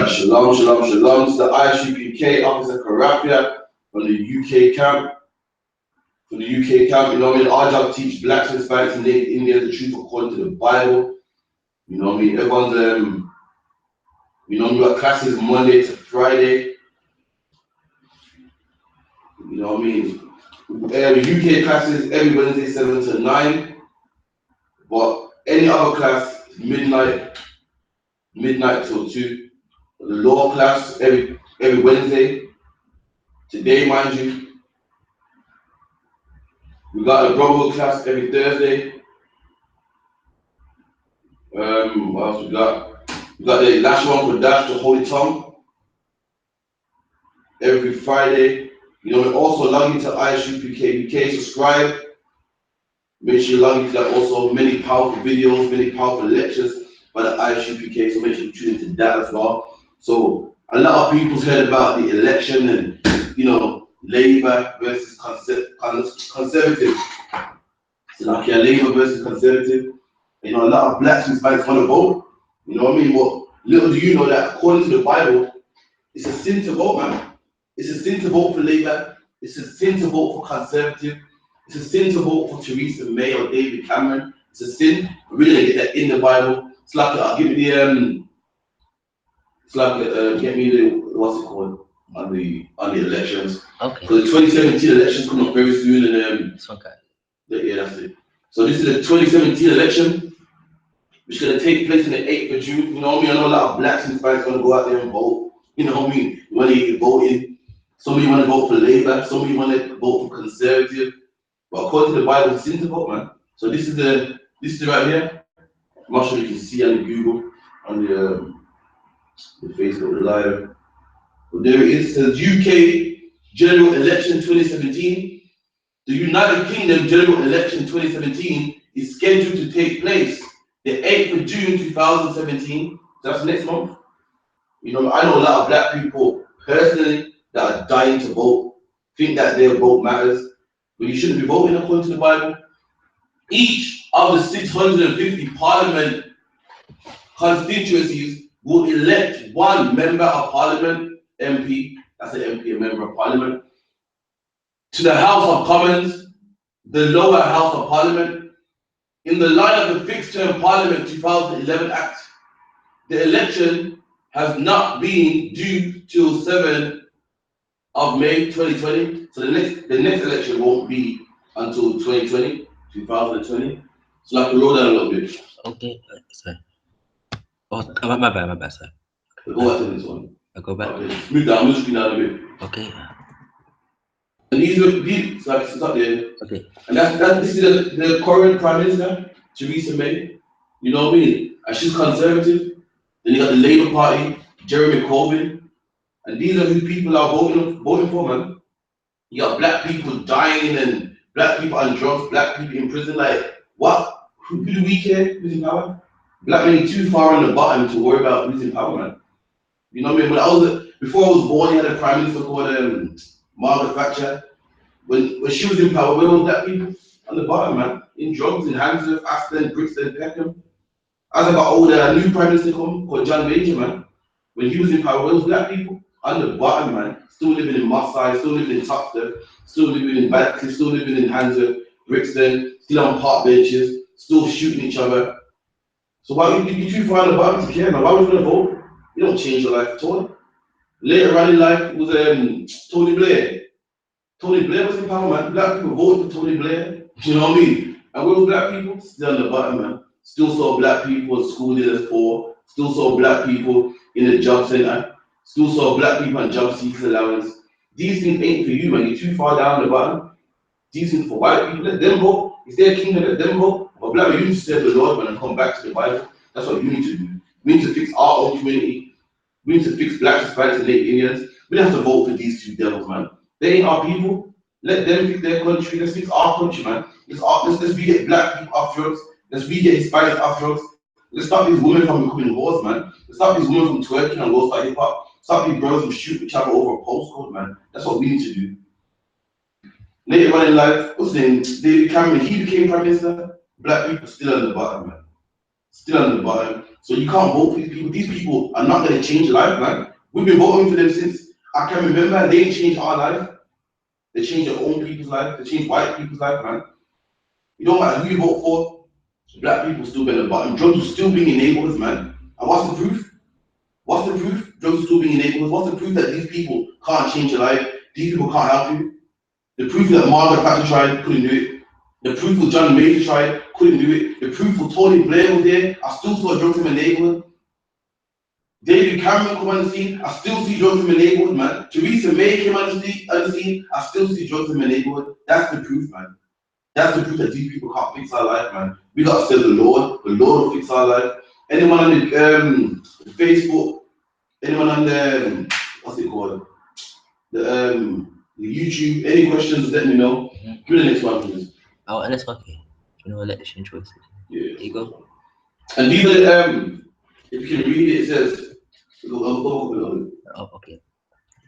Shalom, shalom, shalom. It's the I.S.U.P.K, Officer Karafia from the UK camp. From the UK camp, you know what I mean? Our job to teach blacks and Hispanics and Native Indians the truth according to the Bible. You know what I mean? Everyone's, you know, we got classes Monday to Friday. You know what I mean? UK classes every Wednesday 7 to 9. But any other class, midnight till 2. The law class every Wednesday. Today, mind you. We got a Brotherhood class every Thursday. What else we got? We got the last one for Dash, the Holy Tongue, every Friday. You know, we also log into I.S.U.P.K, subscribe. Make sure you log into that also. Many powerful videos, many powerful lectures by the I.S.U.P.K, so make sure you tune into that as well. So a lot of people's heard about the election and, you know, Labour versus Conservative. So like, yeah, Labour versus Conservative. You know, a lot of blacks and Hispanics want to vote. You know what I mean? But little do you know that according to the Bible, it's a sin to vote, man. It's a sin to vote for Labour. It's a sin to vote for Conservative. It's a sin to vote for Theresa May or David Cameron. It's a sin. We're really gonna get that in the Bible. It's like give me the it's like get me the what's it called on the elections. Okay. So the 2017 elections come up very soon, and It's okay. yeah, that's it. So this is the 2017 election, which is gonna take place on the 8th of June. You know what I mean? I know a lot of blacks and Hispanics gonna go out there and vote. You know what I mean? You wanna get voting. Some of you wanna vote for Labour. Some of you wanna vote for Conservative. But according to the Bible, it's sin to vote, man. So this is right here. I'm not sure you can see on the Google, on the Facebook, the live. But there it is. It says UK General Election 2017. The United Kingdom General Election 2017 is scheduled to take place the 8th of June 2017. That's next month. You know, I know a lot of black people personally that are dying to vote, think that their vote matters. But you shouldn't be voting according to the Bible. Each of the 650 parliament constituencies will elect one member of parliament, MP, that's an MP, a member of parliament, to the House of Commons, the lower house of parliament. In the line of the Fixed Term Parliament 2011 Act, the election has not been due till 7 of May 2020. So the next election won't be until 2020. So like we roll down a little bit. Okay, sorry. Oh, my bad, sir. We'll go back to this one. I'll go back. Okay, move down, move screen down a bit. Okay. And these so it's up there. Okay. And this is the current Prime Minister, Theresa May. You know what I mean? And she's conservative. Then you got the Labour Party, Jeremy Corbyn. And these are who people are voting for, man. You got black people dying and black people on drugs, black people in prison. Like, what? Who do we care who's in power? Black men too far on the bottom to worry about who's in power, man. You know what I mean? Before I was born, you had a prime minister called Margaret Thatcher. When she was in power, where were black people? On the bottom, man. In drugs, in Handsworth, Aston, Brixton, Peckham. As I got older, a new prime minister called John Major, man. When he was in power, where was black people? On the bottom, man. Still living in Marseille, still living in Tufton, still living in Battersea, still living in Handsworth, Brixton, still on park benches, still shooting each other. So why would you too far on the bottom to care, man? Why would you want to vote? You don't change your life at all. Later on in life was Tony Blair. Tony Blair was in power, man. Black people voted for Tony Blair. You know what I mean? And where were black people? Still on the bottom, man. Still saw black people at school as poor. Still saw black people in the job center. Still saw black people on job seekers allowance. These things ain't for you, man. You're too far down the bottom. These things for white people. Let them vote. It's their kingdom. Let them vote. But black people, you need to serve the Lord, man, and come back to the Bible. That's what you need to do. We need to fix our own community. We need to fix blacks, Hispanics, and Native Indians. We don't have to vote for these two devils, man. They ain't our people. Let them fix their country. Let's fix our country, man. Let's get black people off drugs. Let's get Hispanics off drugs. Let's stop these women from becoming whores, man. Let's stop these women from twerking and go start hip hop. Stop these brothers from shooting each other over a postcode, man. That's what we need to do. Later on in life, what's his name? David Cameron, he became prime minister. Black people still on the bottom, man. still on the bottom. So you can't vote for these people. These people are not going to change your life, man. We've been voting for them since I can remember. They ain't changed our life. They changed their own people's life. They changed white people's life, man. You don't matter who you vote for, black people still been at the bottom. Drugs are still being in neighborhoods, man. And what's the proof? What's the proof? Drugs are still being in neighborhoods. What's the proof that these people can't change your life? These people can't help you? The proof that Margaret Thatcher tried, couldn't do it. The proof that John Major tried, couldn't do it. The proof that Tony Blair was there, I still saw drugs in my neighborhood. David Cameron come on the scene, I still see drugs in my neighborhood, man. Theresa May came on the scene, I still see drugs in my neighborhood. That's the proof, man. That's the proof that these people can't fix our life, man. We gotta serve the Lord will fix our life. Anyone on the Facebook, anyone on the, what's it called? The YouTube, any questions, let me know. Give me the next one, please. Oh, and it's okay. You know, election choices. Yeah. There you go. And these are, if you can read it, it says, Oh, okay.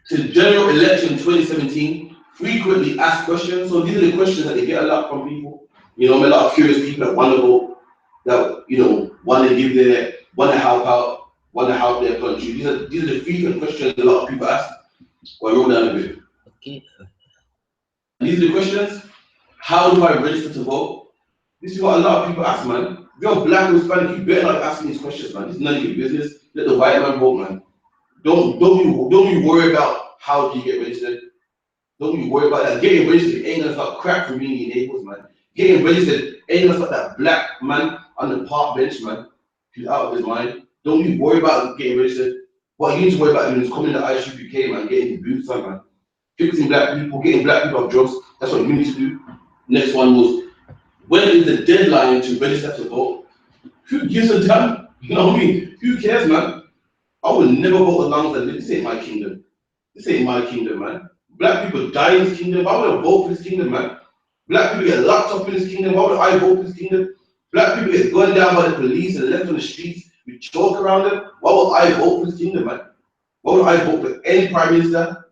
to general election 2017, frequently asked questions. So these are the questions that they get a lot from people. You know, a lot of curious people that want to vote, that, you know, want to give their, want to help out, want to help their country. These are the frequent questions a lot of people ask. Well, I wrote down a bit. Okay. These are the questions. How do I register to vote? This is what a lot of people ask, man. If you're black or Hispanic, you better not be asking these questions, man. This is none of your business. Let the white man vote, man. Don't you worry about how do you get registered. Don't you worry about that. Getting registered ain't gonna stop crap from being in your neighbors, man. Getting registered ain't gonna stop that black man on the park bench, man. He's out of his mind. Don't you worry about getting registered. What you need to worry about is coming to I.S.U.P.K, man, getting the boots on, man. Fixing black people, getting black people off drugs. That's what you need to do. Next one was, when is the deadline to register to vote? Who gives a damn? You know what I mean? Who cares, man? I would never vote as long as I live. This ain't my kingdom. This ain't my kingdom, man. Black people die in this kingdom. Why would I vote for this kingdom, man? Black people get locked up in this kingdom. Why would I vote for this kingdom? Black people get gunned down by the police and left on the streets. We joke around them. Why would I vote for this kingdom, man? Why would I vote for any prime minister?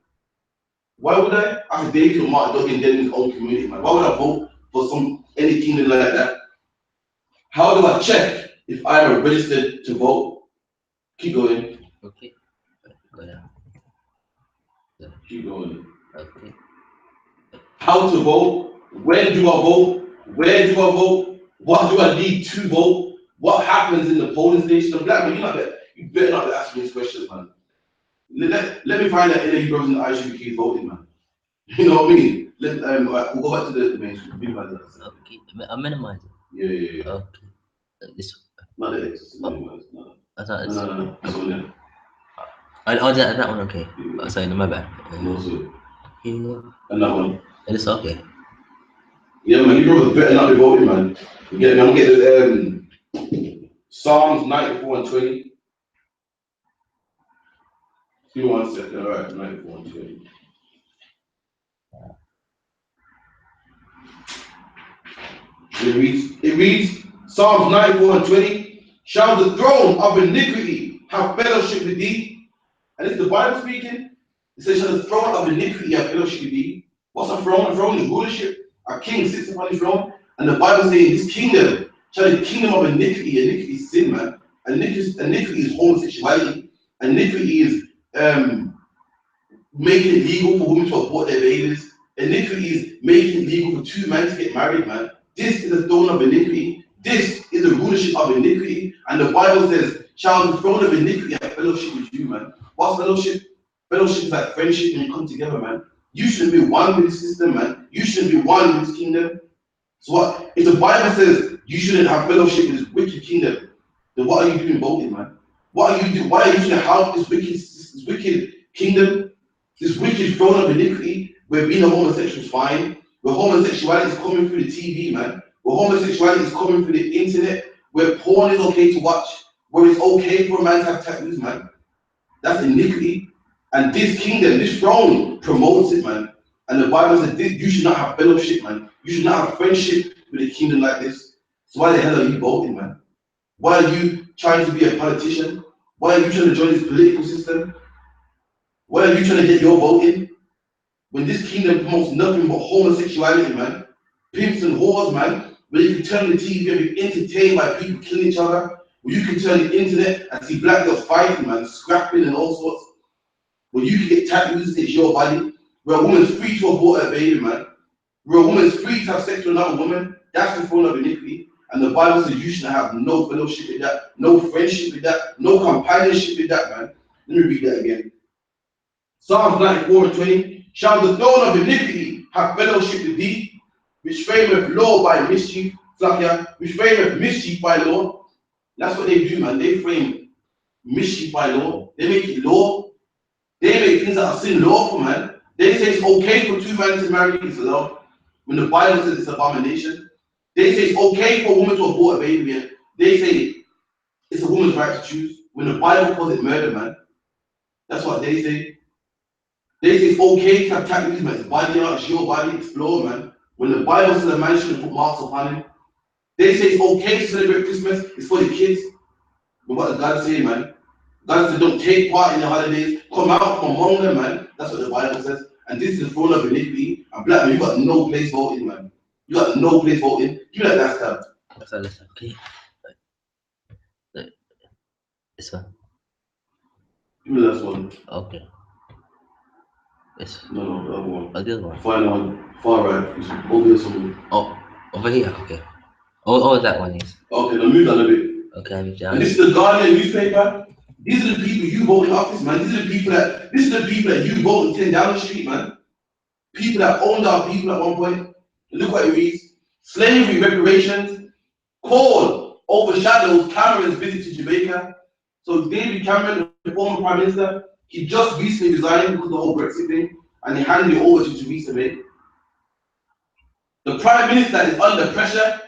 Why would I? After they killed Martin Duggan dead in his own community, man. Why would I vote for any kingdom like that? How do I check if I am registered to vote? Keep going. Okay. Go down. Keep going. Okay. How to vote? When do I vote? Where do I vote? What do I need to vote? What happens in the polling station? I'm black man, you better not be asking these questions, man. Let me find out any of you brothers in the I.S.U.P.K voting, man. You know what I mean? We'll go back to the main screen. Okay. I minimize it. Yeah. Okay. This. Not the X. No. This one there. Oh, that one, okay. Yeah. Sorry, no, my bad. No, sir. Yeah. And that one. It's okay. Yeah, man, you brothers better not be voting, man. You get me? I'm getting Psalms 94 and 20. Give me 1 second. All right, 94 and 20. It reads Psalms 94 and 20. Shall the throne of iniquity have fellowship with thee? And it's the Bible speaking. It says, shall the throne of iniquity have fellowship with thee? What's a throne? A throne is rulership. A king sits upon his throne. And the Bible says, this kingdom, shall the kingdom of iniquity is sin, man. Iniquity is homosexuality. Iniquity is making it legal for women to abort their babies. Iniquity is making it legal for two men to get married, man. This is the throne of iniquity. This is the rulership of iniquity. And the Bible says, shall the throne of iniquity have fellowship with you, man? What's fellowship? Fellowship is like friendship when you come together, man. You shouldn't be one with this system, man. You shouldn't be one with this kingdom. So what? If the Bible says you shouldn't have fellowship with this wicked kingdom, then what are you doing voting, man? What are you doing? Why are you trying to help this wicked kingdom, this wicked throne of iniquity, where being a homosexual is fine, where homosexuality is coming through the TV, man, where homosexuality is coming through the internet, where porn is okay to watch, where it's okay for a man to have tattoos, man. That's iniquity. And this kingdom, this throne promotes it, man. And the Bible says this, you should not have fellowship, man. You should not have friendship with a kingdom like this. So why the hell are you voting, man? Why are you trying to be a politician? Why are you trying to join this political system? Why are you trying to get your vote in? When this kingdom promotes nothing but homosexuality, man. Pimps and whores, man. Where you can turn the TV and be entertained by people killing each other. where you can turn the internet and see black girls fighting, man, scrapping and all sorts, where you can get tattoos, it's your body, where a woman's free to abort her baby, man, where a woman's free to have sex with another woman, that's the throne of iniquity. And the Bible says you should have no fellowship with that, no friendship with that, no companionship with that, man. Let me read that again. Psalms 94:20, shall the throne of iniquity have fellowship with thee, which frameth law by mischief, which frameth mischief by law. That's what they do, man. They frame mischief by law. They make it law. They make things that are sin lawful, man. They say it's okay for two men to marry Islam, when the Bible says it's abomination. They say it's okay for a woman to abort a baby, and they say it's a woman's right to choose, when the Bible calls it murder, man. That's what they say. They say it's okay to have tattoos, man. It's body art, it's your body, explore, man. When the Bible says a man shouldn't put marks upon him. They say it's okay to celebrate Christmas, it's for the kids. But what does God say, man? God said, don't take part in the holidays, come out from among them, man. That's what the Bible says. And this is the throne of iniquity. And black man, you got no place voting, man. You got no place voting. Give me that stab. Listen, okay. This one. Give me the last one. Okay. This. No, the other one. Oh, the other one. Final one. Far right. It's over here somewhere. Oh, over here. Okay. Oh, that one is. Okay, now move down a bit. Okay, I'm down. And this is the Guardian newspaper. These are the people you vote in office, man. This is the people that you vote in 10 Downing Street, man. People that owned our people at one point. Look what it reads. Slavery reparations call overshadows Cameron's visit to Jamaica. So David Cameron, the former Prime Minister, he just recently resigned because of the whole Brexit thing, and he handed it over to Theresa May. The Prime Minister is under pressure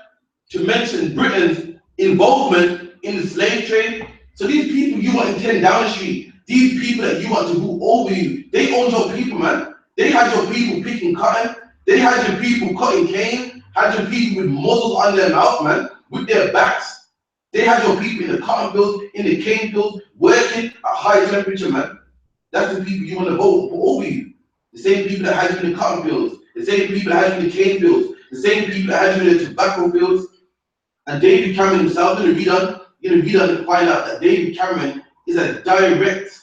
to mention Britain's involvement in the slave trade. So these people you want in 10 Downing Street, these people that you want to rule over you, they owned your people, man. They had your people picking cotton. They had your people cutting cane. Had your people with muzzles on their mouth, man, with their backs. They had your people in the cotton fields, in the cane fields, working at high temperature, man. That's the people you want to vote for over you. The same people that had you in the cotton fields, the same people that had you in the cane fields, the same people that had you in the tobacco fields. And David Cameron himself, you're gonna read on and find out that David Cameron is a direct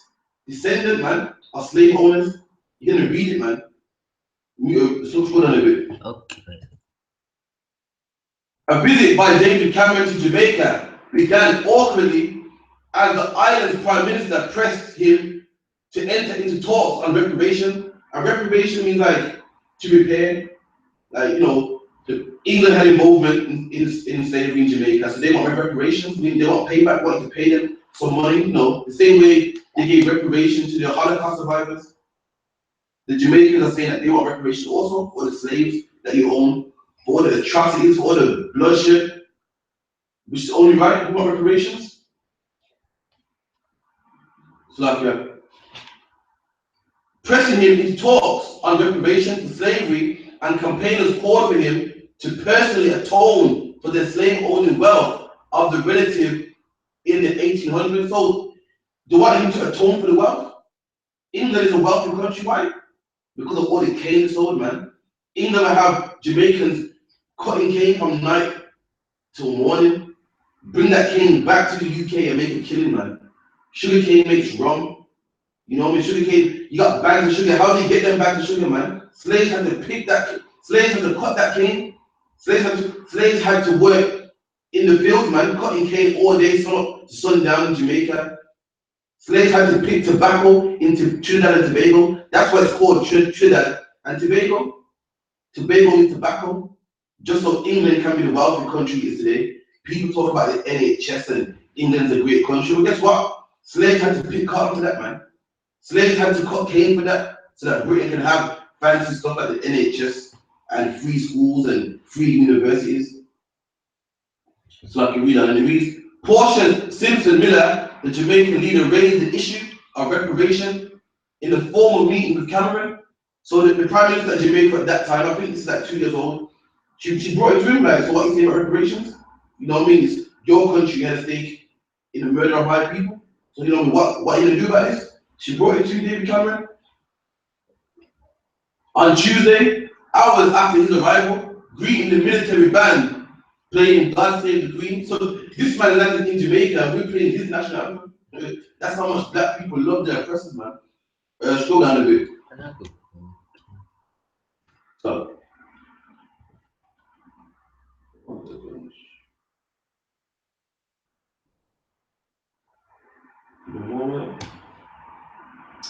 descendant, man, of slave owners. You're gonna read it, man. Let's look good on a bit. Okay. A visit by David Cameron to Jamaica began awkwardly as the island's prime minister pressed him to enter into talks on reparation. And reparation means like to repair, like, you know, England had involvement in slavery in Jamaica, so they want reparations. I mean, they want payback, wanting to pay them some money, you know, the same way they gave reparations to the Holocaust survivors. The Jamaicans are saying that they want reparations also for the slaves that you own, for all the atrocities, for all the bloodshed, which is only right. We want reparations. So like, pressing him in talks on reparations for slavery, and campaigners called for him to personally atone for the slave-owning wealth of the relative in the 1800s. So they want him to atone for the wealth. England is a wealthy country, why? Because of all the cane sold, man. England will have Jamaicans cutting cane from night till morning, bring that cane back to the UK and make a killing, man. Sugar cane makes rum. You know what I mean? Sugar cane, you got bags of sugar. How do you get them back to sugar, man? Slaves had to pick that, slaves had to cut that cane. Slaves had to work in the fields, man, cutting cane all day, sun up to sundown in Jamaica. Slaves had to pick tobacco into Trinidad and Tobago. That's why it's called Trinidad and Tobago. Tobago means tobacco. Just so England can be the wealthy country it is today. People talk about the NHS and England's a great country. But guess what? Slaves had to pick cotton for that, man. Slaves had to cut cane for that, so that Britain can have fancy stuff like the NHS and free schools and free universities. So I can read that, and it reads, Portia Simpson Miller, the Jamaican leader, raised the issue of reparation in a formal meeting with Cameron. So the Prime Minister of Jamaica at that time, I think this is like 2 years old, she brought it to him, like, so what you say about reparations? You know what I mean? It's your country had a stake in the murder of my people. So you know what are you gonna do about this? She brought it to David Cameron. On Tuesday, hours after his arrival, greeting the military band, playing God Save the Queen. So This man landed in Jamaica and we're playing his national anthem. That's how much black people love their oppressors, man. Scroll down a bit. So.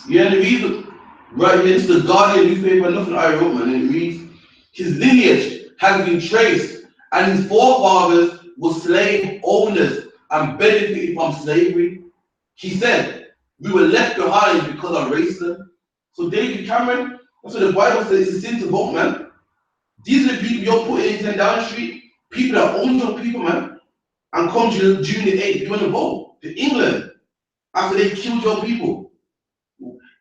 Yeah, the reason, right here, it's the Guardian newspaper, nothing I wrote, man, and it reads, his lineage has been traced, and his forefathers were slave owners and benefited from slavery. He said, we were left behind because of racism. So David Cameron, that's what the Bible says, it's a sin to vote, man. These are the people you're putting in 10 Downing Street, people that own your people, man, and come June the 8th, you want to vote to England after they killed your people.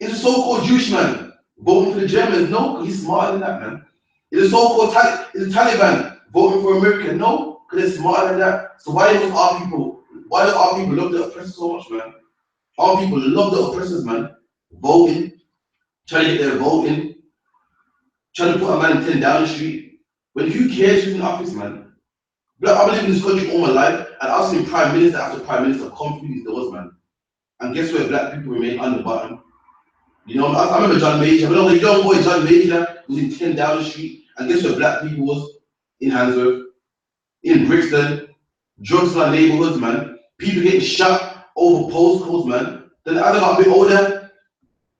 Is a so-called Jewish man voting for the Germans? No, because he's smarter than that, man. Is a so-called Taliban voting for America? No, because they're smarter than that. So why do our people love the oppressors so much, man? Our people love the oppressors, man. Voting, trying to get their voting, trying to put a man in 10 Downing Street. When who cares who's in office, man? Look, I've been living in this country all my life, and I've seen prime minister after prime minister come through these doors, man. And guess where black people remain on the bottom? You know, I remember John Major. I remember the young boy John Major was in 10 Downing Street, and guess where black people was? In Handsworth, in Brixton, drugs in our neighborhoods, man. People getting shot over postcodes, man. Then as I got a bit older,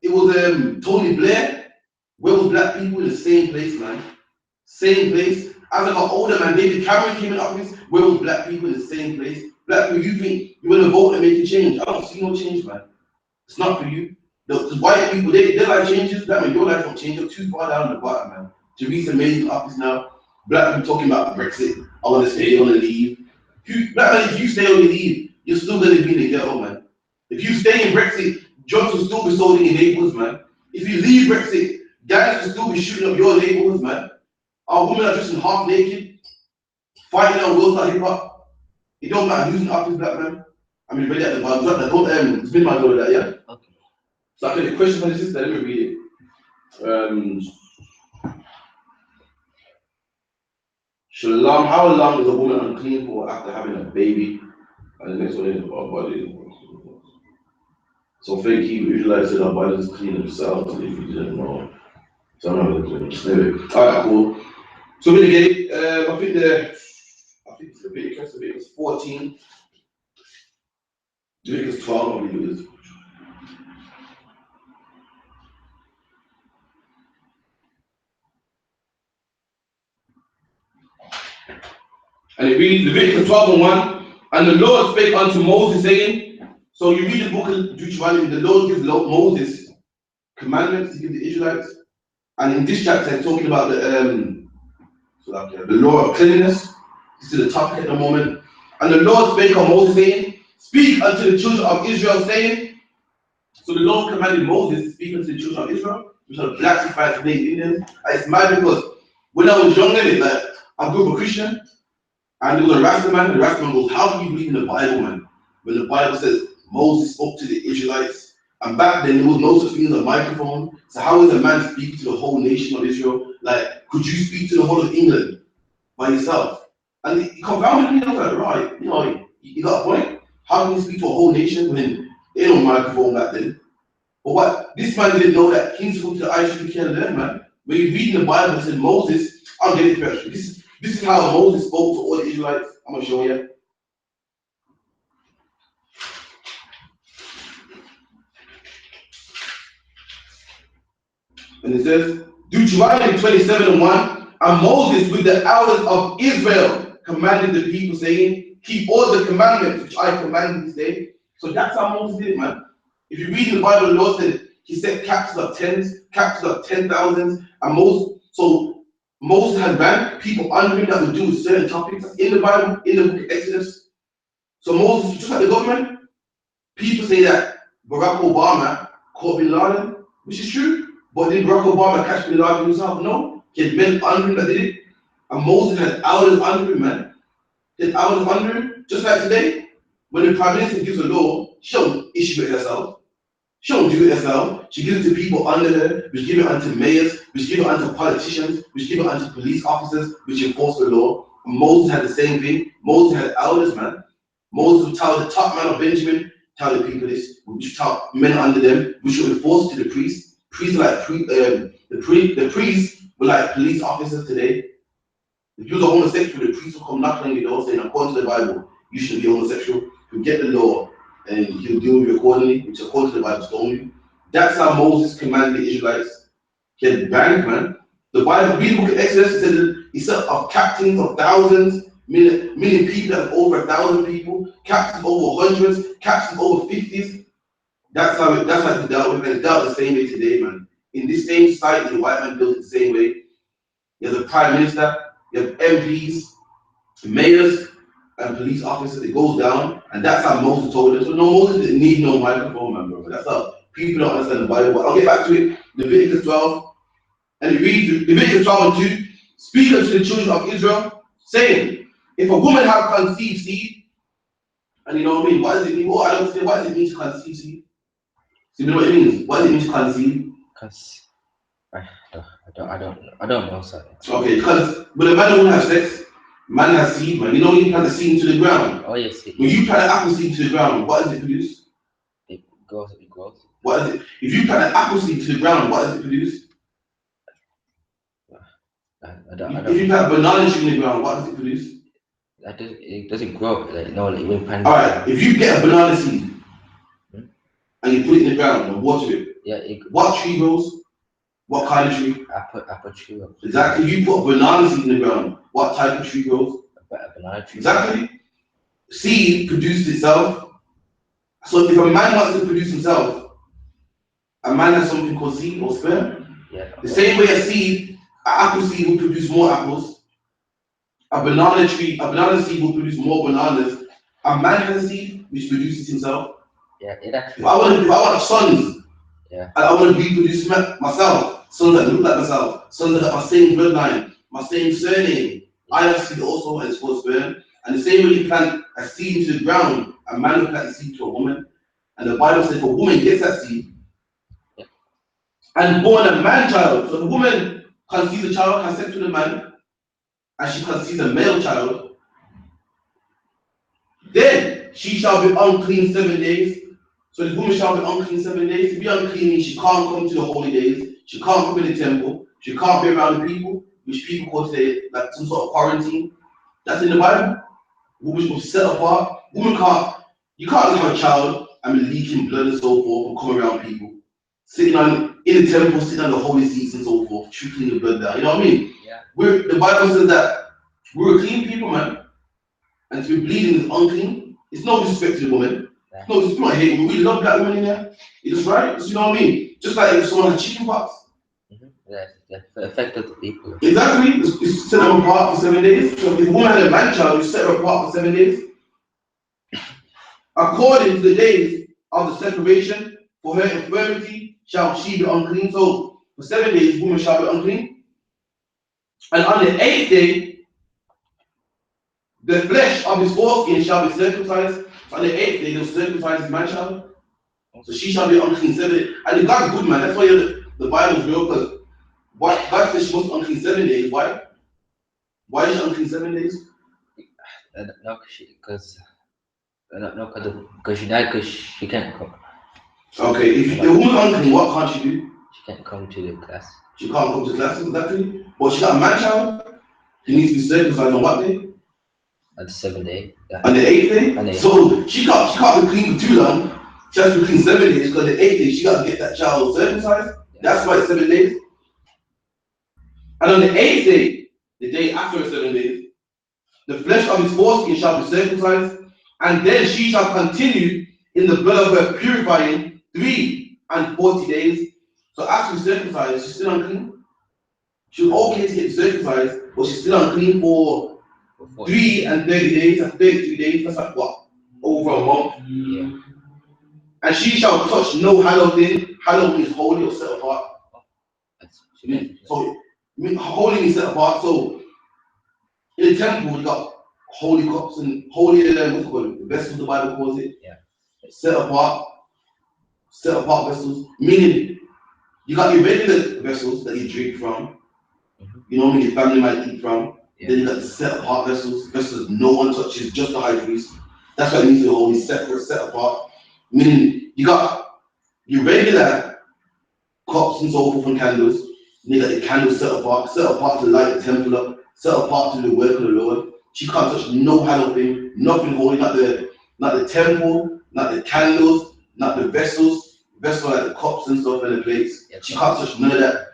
it was Tony Blair. Where was black people in the same place, man? Same place. As I got older, man, David Cameron came in office. Where was black people in the same place? Black people, you think you want to vote and make a change? I don't see no change, man. It's not for you. The white people, their life changes. That means your life won't change. You're too far down the bottom, man. Theresa May's in office now. Black people talking about Brexit. I want to stay, I want to leave. Black man, if you stay or you leave, you're still going to be in the ghetto, man. If you stay in Brexit, drugs will still be sold in your neighborhoods, man. If you leave Brexit, gangs will still be shooting up your neighborhoods, man. Our women are dressing half naked, fighting on World Star Hip Hop. It don't matter who's in office, black man. I mean, ready at the bottom. Don't spin my door with that, yeah? Okay. So I get a question from the sister, let me read it. Shalom, how long is a woman unclean for after having a baby? And the next one is our body. So fake Hebrew Israelites said our body is clean themselves, if you didn't know. So I'm not going to anyway. Alright, cool. So we're gonna get it. I think it's Leviticus 14. Leviticus 12, I'll do this. And it reads Leviticus 12 and 1. And the Lord spake unto Moses, saying, so you read the book of Deuteronomy, the Lord gives Moses commandments to give the Israelites. And in this chapter, it's talking about the law of cleanliness. This is the topic at the moment. And the Lord spake unto Moses, saying, speak unto the children of Israel, saying, so the Lord commanded Moses to speak unto the children of Israel, which are black Israelites, Indians. And it's mad because when I was younger, like, I grew up a Christian, and there was a Rasta man, and the Rasta man goes, how can you believe in the Bible, man? When the Bible says Moses spoke to the Israelites, and back then there was no such thing as a microphone. So how is a man speaking to the whole nation of Israel? Like, could you speak to the whole of England by yourself? And he confounded me. I was like, right, you know, you got a point. How can you speak to a whole nation when there ain't no microphone back then? But what this man didn't know that he needs to go to the I.S.U.P.K and learn, man. When you read in the Bible, it said Moses, I'll get it first. This is how Moses spoke to all the Israelites. I'm gonna show you. And it says, Deuteronomy 27 and 1, and Moses with the elders of Israel commanded the people, saying, keep all the commandments which I command this day. So that's how Moses did it, man. If you read in the Bible, the Lord said he set captives of tens, captives of 10,000, and Moses had ran people under him that would do certain topics in the Bible, in the book of Exodus. So Moses, just like the government, people say that Barack Obama caught Bin Laden, which is true. But did Barack Obama catch Bin Laden himself? No. He had men under him that did it. And Moses had elders under him, man. He had elders under him. Just like today, when the Prime Minister gives a law, she don't issue it herself. She don't do it herself. She gives it to people under her, which give it unto mayors, which give it unto politicians, which give it unto police officers, which enforce the law. And Moses had the same thing. Moses had elders, man. Moses would tell the top man of Benjamin, tell the people this, we should tell men under them, we should enforce to the priests. Priests are like the priests were like police officers today. If you was a homosexual, the priest will come knocking on your door saying, according to the Bible, you shouldn't be homosexual. He'll get the law and he'll deal with you accordingly, which according to the Bible stone you. That's how Moses commanded the Israelites. He had banned, man. The Bible, read the book of Exodus, it said he set of captains of thousands, million people, that's over 1,000 people, captains over hundreds, captains over 50s. That's how it's dealt with, and it's dealt the same way today, man. In this same society, the white man built it the same way. You have the prime minister, you have MPs, mayors, and police officers. It goes down, and that's how Moses told them. So no, Moses didn't need no microphone, man, bro. That's how people don't understand the Bible. But I'll get back to it. Leviticus 12, and it reads Leviticus 12 and 2. Speak unto the children of Israel, saying, if a woman have conceived seed, and you know what I mean? What does it mean? What I don't say. What does it mean to conceive seed? So you know what it means? What does it mean to conceive? Because I don't know, sir. Okay, because when a man and woman have sex, man has seed, man. You know when you plant the seed into the ground? Oh yes. When you plant an apple seed into the ground, what does it produce? It grows. What is it? If you plant an apple seed to the ground, what does it produce? I don't. If you plant a banana tree in the ground, what does it produce? It doesn't grow. Like no, like when plant. Alright, if you get a banana seed and you put it in the ground and water it, what tree grows? What kind of tree? Apple tree. Exactly. If you put a banana seed in the ground, what type of tree grows? A banana tree. Exactly. Seed produces itself. So if a man wants to produce himself, a man has something called seed or sperm. Yeah. The same way a seed, an apple seed will produce more apples. A banana seed will produce more bananas. A man has a seed which produces himself. Yeah, it actually. If I want sons, yeah, and I want to reproduce myself, sons that look like myself, sons that have my same bloodline, my same surname, I have seed also, and it's called sperm. And the same way you plant a seed into the ground, a man will plant a seed to a woman. And the Bible says if a woman gets that seed and born a man child, so the woman conceives a child, has sex with a man, and she conceives a male child, then she shall be unclean 7 days. So the woman shall be unclean 7 days. To be unclean, she can't come to the holy days, she can't come in the temple, she can't be around the people, which people call today like some sort of quarantine. That's in the Bible. Women will set apart. You can't have a child and be leaking blood and so forth and come around people. In the temple, sitting on the holy seats and so forth, trickling the blood down. You know what I mean? Yeah. The Bible says that we're clean people, man. And to be bleeding is unclean. It's no disrespect to the woman. Yeah. No, it's not hate. We love black women in there. It's right. You know what I mean? Just like if someone has chicken pox. Yeah, affected the people. Exactly. It's set them apart for 7 days. So if a woman had a man child, you set her apart for 7 days. According to the days of the separation, for her infirmity shall she be unclean. So for 7 days, woman shall be unclean. And on the 8th day, the flesh of his foreskin shall be circumcised. So on the 8th day, they'll circumcise his man child. So she shall be unclean 7 days. And God's good, man. That's why the Bible's real, because God says she must be unclean 7 days. Why? Why is she unclean 7 days? No, because she died because she can't come. Okay, if the woman's unclean, what can't she do? She can't come to the class. She can't come to classes, exactly. But she got a man child. He needs to be circumcised on what day? On the 7th day. Yeah. On the 8th day? So she can't be clean for too long. She has to be clean 7 days, because the 8th day she got to get that child circumcised. Yeah. That's why it's 7 days. And on the 8th day, the day after 7 days, the flesh of his foreskin shall be circumcised, and then she shall continue in the blood of her purifying 3 and 40 days. So after she's circumcised, she's still unclean. She was okay to get circumcised, but she's still unclean for 3 and 30 days, and 33 days. That's like what? Over a month. Yeah. And she shall touch no hallowed thing. Hallowed is holy or set apart. So holy means set apart. So in the temple, we got holy cups and holy what's it called? The vessels, the Bible calls it. Yeah. Set apart vessels. Meaning you got your regular vessels that you drink from. You know what I mean? Your family might eat from. Yeah. Then you got the set apart vessels no one touches, just the high priest. That's what it means to holy, separate, set apart. Meaning you got your regular cups and so forth and candles. You got the candles set apart to light the temple up, set apart to the work of the Lord. She can't touch no hallowed thing, nothing holy, not the temple, not the candles, not the vessels like the cups and stuff and the plates. She can't touch none of that.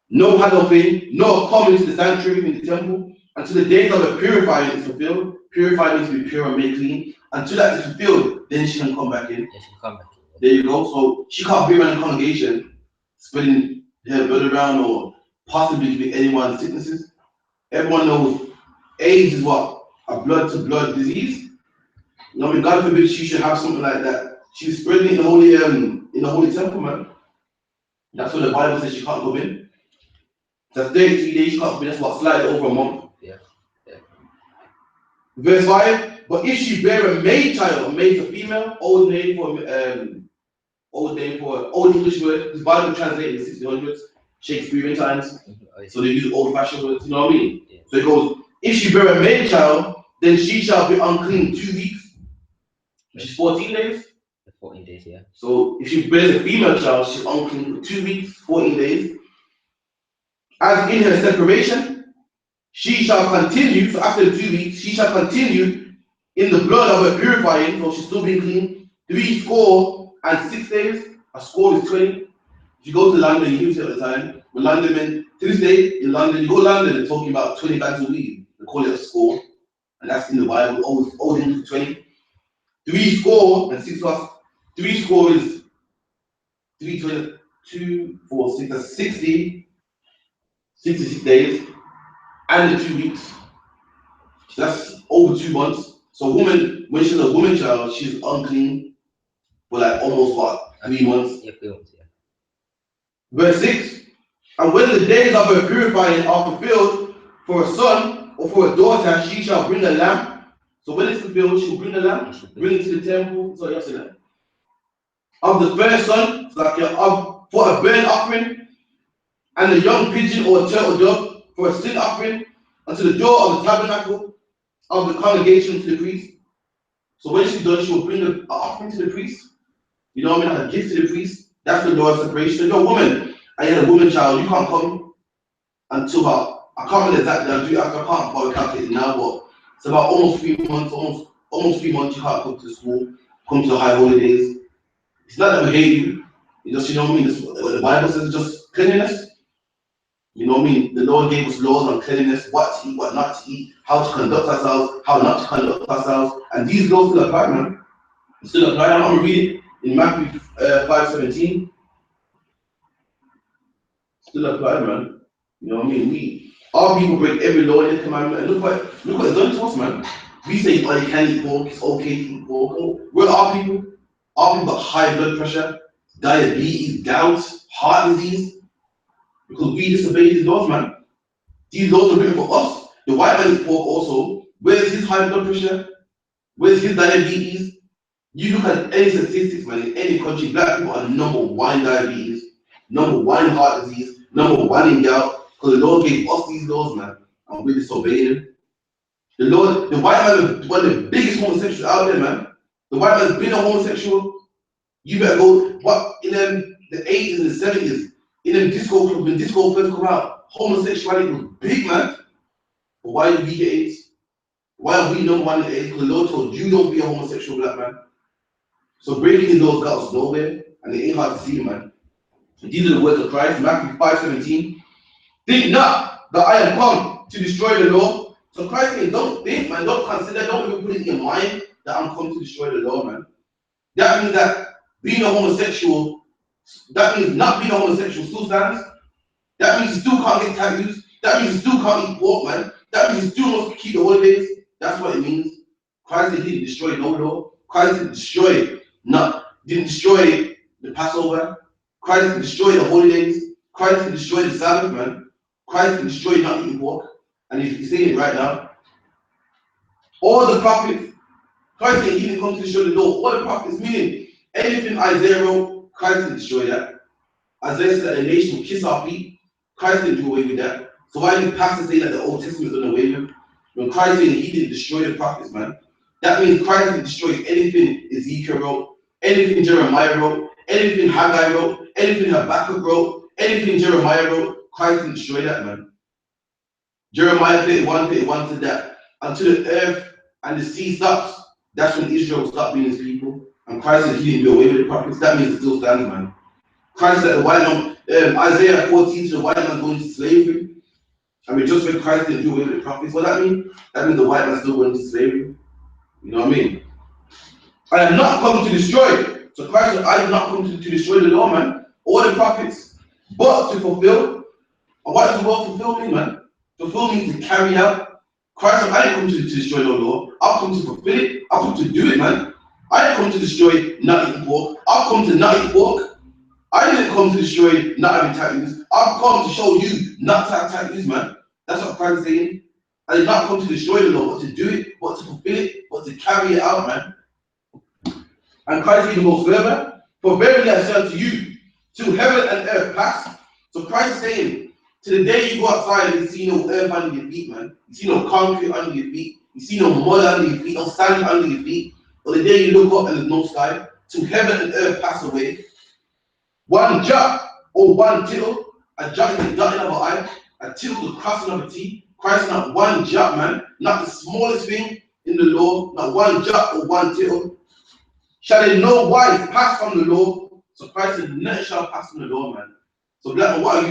No hallowed thing, no coming to the sanctuary in the temple until the days of the purifying is fulfilled. Purify means to be pure and made clean. Until that is fulfilled, then she can come back in. Yeah, she can come back in. There you go. So she can't be around the congregation spreading her blood around or possibly giving anyone sicknesses. Everyone knows AIDS is what? A blood-to-blood disease. You know, I mean, God forbid she should have something like that. She's spreading in the holy temple, man. That's what the Bible says she can't come in. That's 33 days she can't come in. That's what, slide over a month. Yeah. Verse 5, but if she bear a maid child, a maid is a female, old English word, this Bible translated in the 1600s, Shakespearean times, so they use old-fashioned words, you know what I mean? Yeah. So it goes, if she bear a male child, then she shall be unclean 2 weeks, which is 14 days. 14 days, yeah. So if she bears a female child, she's unclean for 2 weeks, 14 days. As in her separation, she shall continue, so after the 2 weeks, she shall continue in the blood of her purifying, so she's still being clean, 66 days. A score is 20. If you go to London, you use it at the time. When London meant, to this day, in London, you go to London, they're talking about 20 bags of weed. They call it a score. And that's in the Bible, old English 20. 3 score and 6 plus 3 score is 3, 20, 2, 4, 6, that's 66 days and the 2 weeks. So that's over 2 months. So woman, when she's a woman child, she's unclean for like almost what, 3 months. Yeah, 3 months, yeah. Verse 6, and when the days of her purifying are fulfilled for a son or for a daughter, she shall bring a lamb. So when it's fulfilled, she will bring a lamb, bring it to the temple. So yes, that. Of the first son, so like for a burnt offering, and a young pigeon or a turtle dove for a sin offering, unto the door of the tabernacle of the congregation to the priest. So when she's done, she will bring an offering to the priest. You know what I mean? Like a gift to the priest. That's the Lord's separation. Yo, woman, I had a woman child, you can't come until about, I can't remember exactly, I can't bother calculate it now, but it's about almost 3 months, almost 3 months you can't come to school, come to the high holidays. It's not that we hate you, it's just, you know what I mean, what the Bible says is just cleanliness. You know what I mean? The Lord gave us laws on cleanliness, what to eat, what not to eat, how to conduct ourselves, how not to conduct ourselves, and these laws still apply, man. Still apply. I'm going to read it in Matthew 5:17. Still apply, man. You know what I mean? Our people break every law in the commandment, and look what it's done to us, man. We say, oh, you can't eat pork, it's okay to eat pork. Oh, we're our people. Our people got high blood pressure, diabetes, gout, heart disease, because we disobey these laws, man. These laws are written for us. The white man is pork also. Where's his high blood pressure? Where's his diabetes? You look at any statistics, man, in any country, black people are number 1 diabetes, number 1 heart disease, number 1 in gout, because the Lord gave us these laws, man, and we disobeyed him. The white man is one of the biggest homosexuals out there, man. The white man's been a homosexual. You better go, what, in the 80s and the 70s, in them disco clubs, when disco first come out, homosexuality was big, man. But why did we get AIDS? Why are we number 1 in AIDS? Because the Lord told you don't be a homosexual black man. So breaking these laws got us nowhere, and it ain't hard to see, man. These are the words of Christ, Matthew 5:17. Think not that I am come to destroy the law. So Christ saying, don't think, man, don't consider, don't even put it in your mind that I'm come to destroy the law, man. That means that being a homosexual, that means not being a homosexual still stands. That means you still can't get tattoos. That means you still can't eat pork, man. That means you still must keep the holidays. That's what it means. Christ didn't destroy no law. Christ didn't destroy the Passover. Christ didn't destroy the holidays. Christ didn't destroy the Sabbath, man. Christ didn't destroy not eating pork. And he's saying it right now. All the prophets, Christ didn't come to destroy the law. All the prophets, meaning anything Isaiah wrote, Christ didn't destroy that. Isaiah said that the nation would kiss our feet. Christ didn't do away with that. So why do pastors say that the Old Testament is done away with? When Christ said he didn't destroy the prophets, man. That means Christ can destroy anything Ezekiel wrote, anything Jeremiah wrote, anything Haggai wrote, anything Habakkuk wrote, anything Jeremiah wrote. Christ can destroy that, man. Jeremiah 31 said that until the earth and the sea stops, that's when Israel will stop being his people. And Christ said he didn't do away with the prophets. That means it still stands, man. Christ said the white man, Isaiah 14 said the white man going to slavery. I mean, just when Christ didn't do away with the prophets, what that mean? That means the white man still going to slavery. You know what I mean? I have not come to destroy. So Christ said, I have not come to destroy the law, man, or the prophets, but to fulfill. And what does the word fulfill mean, man? Fulfill means to carry out. Christ said, I didn't come to destroy the law. I've come to fulfill it. I've come to do it, man. I didn't come to destroy not eating pork. I've come to not eat pork. I didn't come to destroy not having tattoos. I've come to show you not to have tattoos, man. That's what Christ is saying. I did not come to destroy the law, but to do it, but to fulfill it, but to carry it out, man. And Christ even goes further. For verily I say unto you, till heaven and earth pass. So Christ is saying, to the day you go outside and you see no earth under your feet, man. You see no concrete under your feet. You see no mud under your feet, no sand under your feet. Or the day you look up and there's no sky, till heaven and earth pass away. One jot or one tittle, a jot is the dotting of an I, a tittle is the crossing of a T. Christ is not one jot, man, not the smallest thing in the law, not one jot or one tittle. Shall in no wise pass from the law. So Christ said, nothing shall pass from the law, man. So black man, what are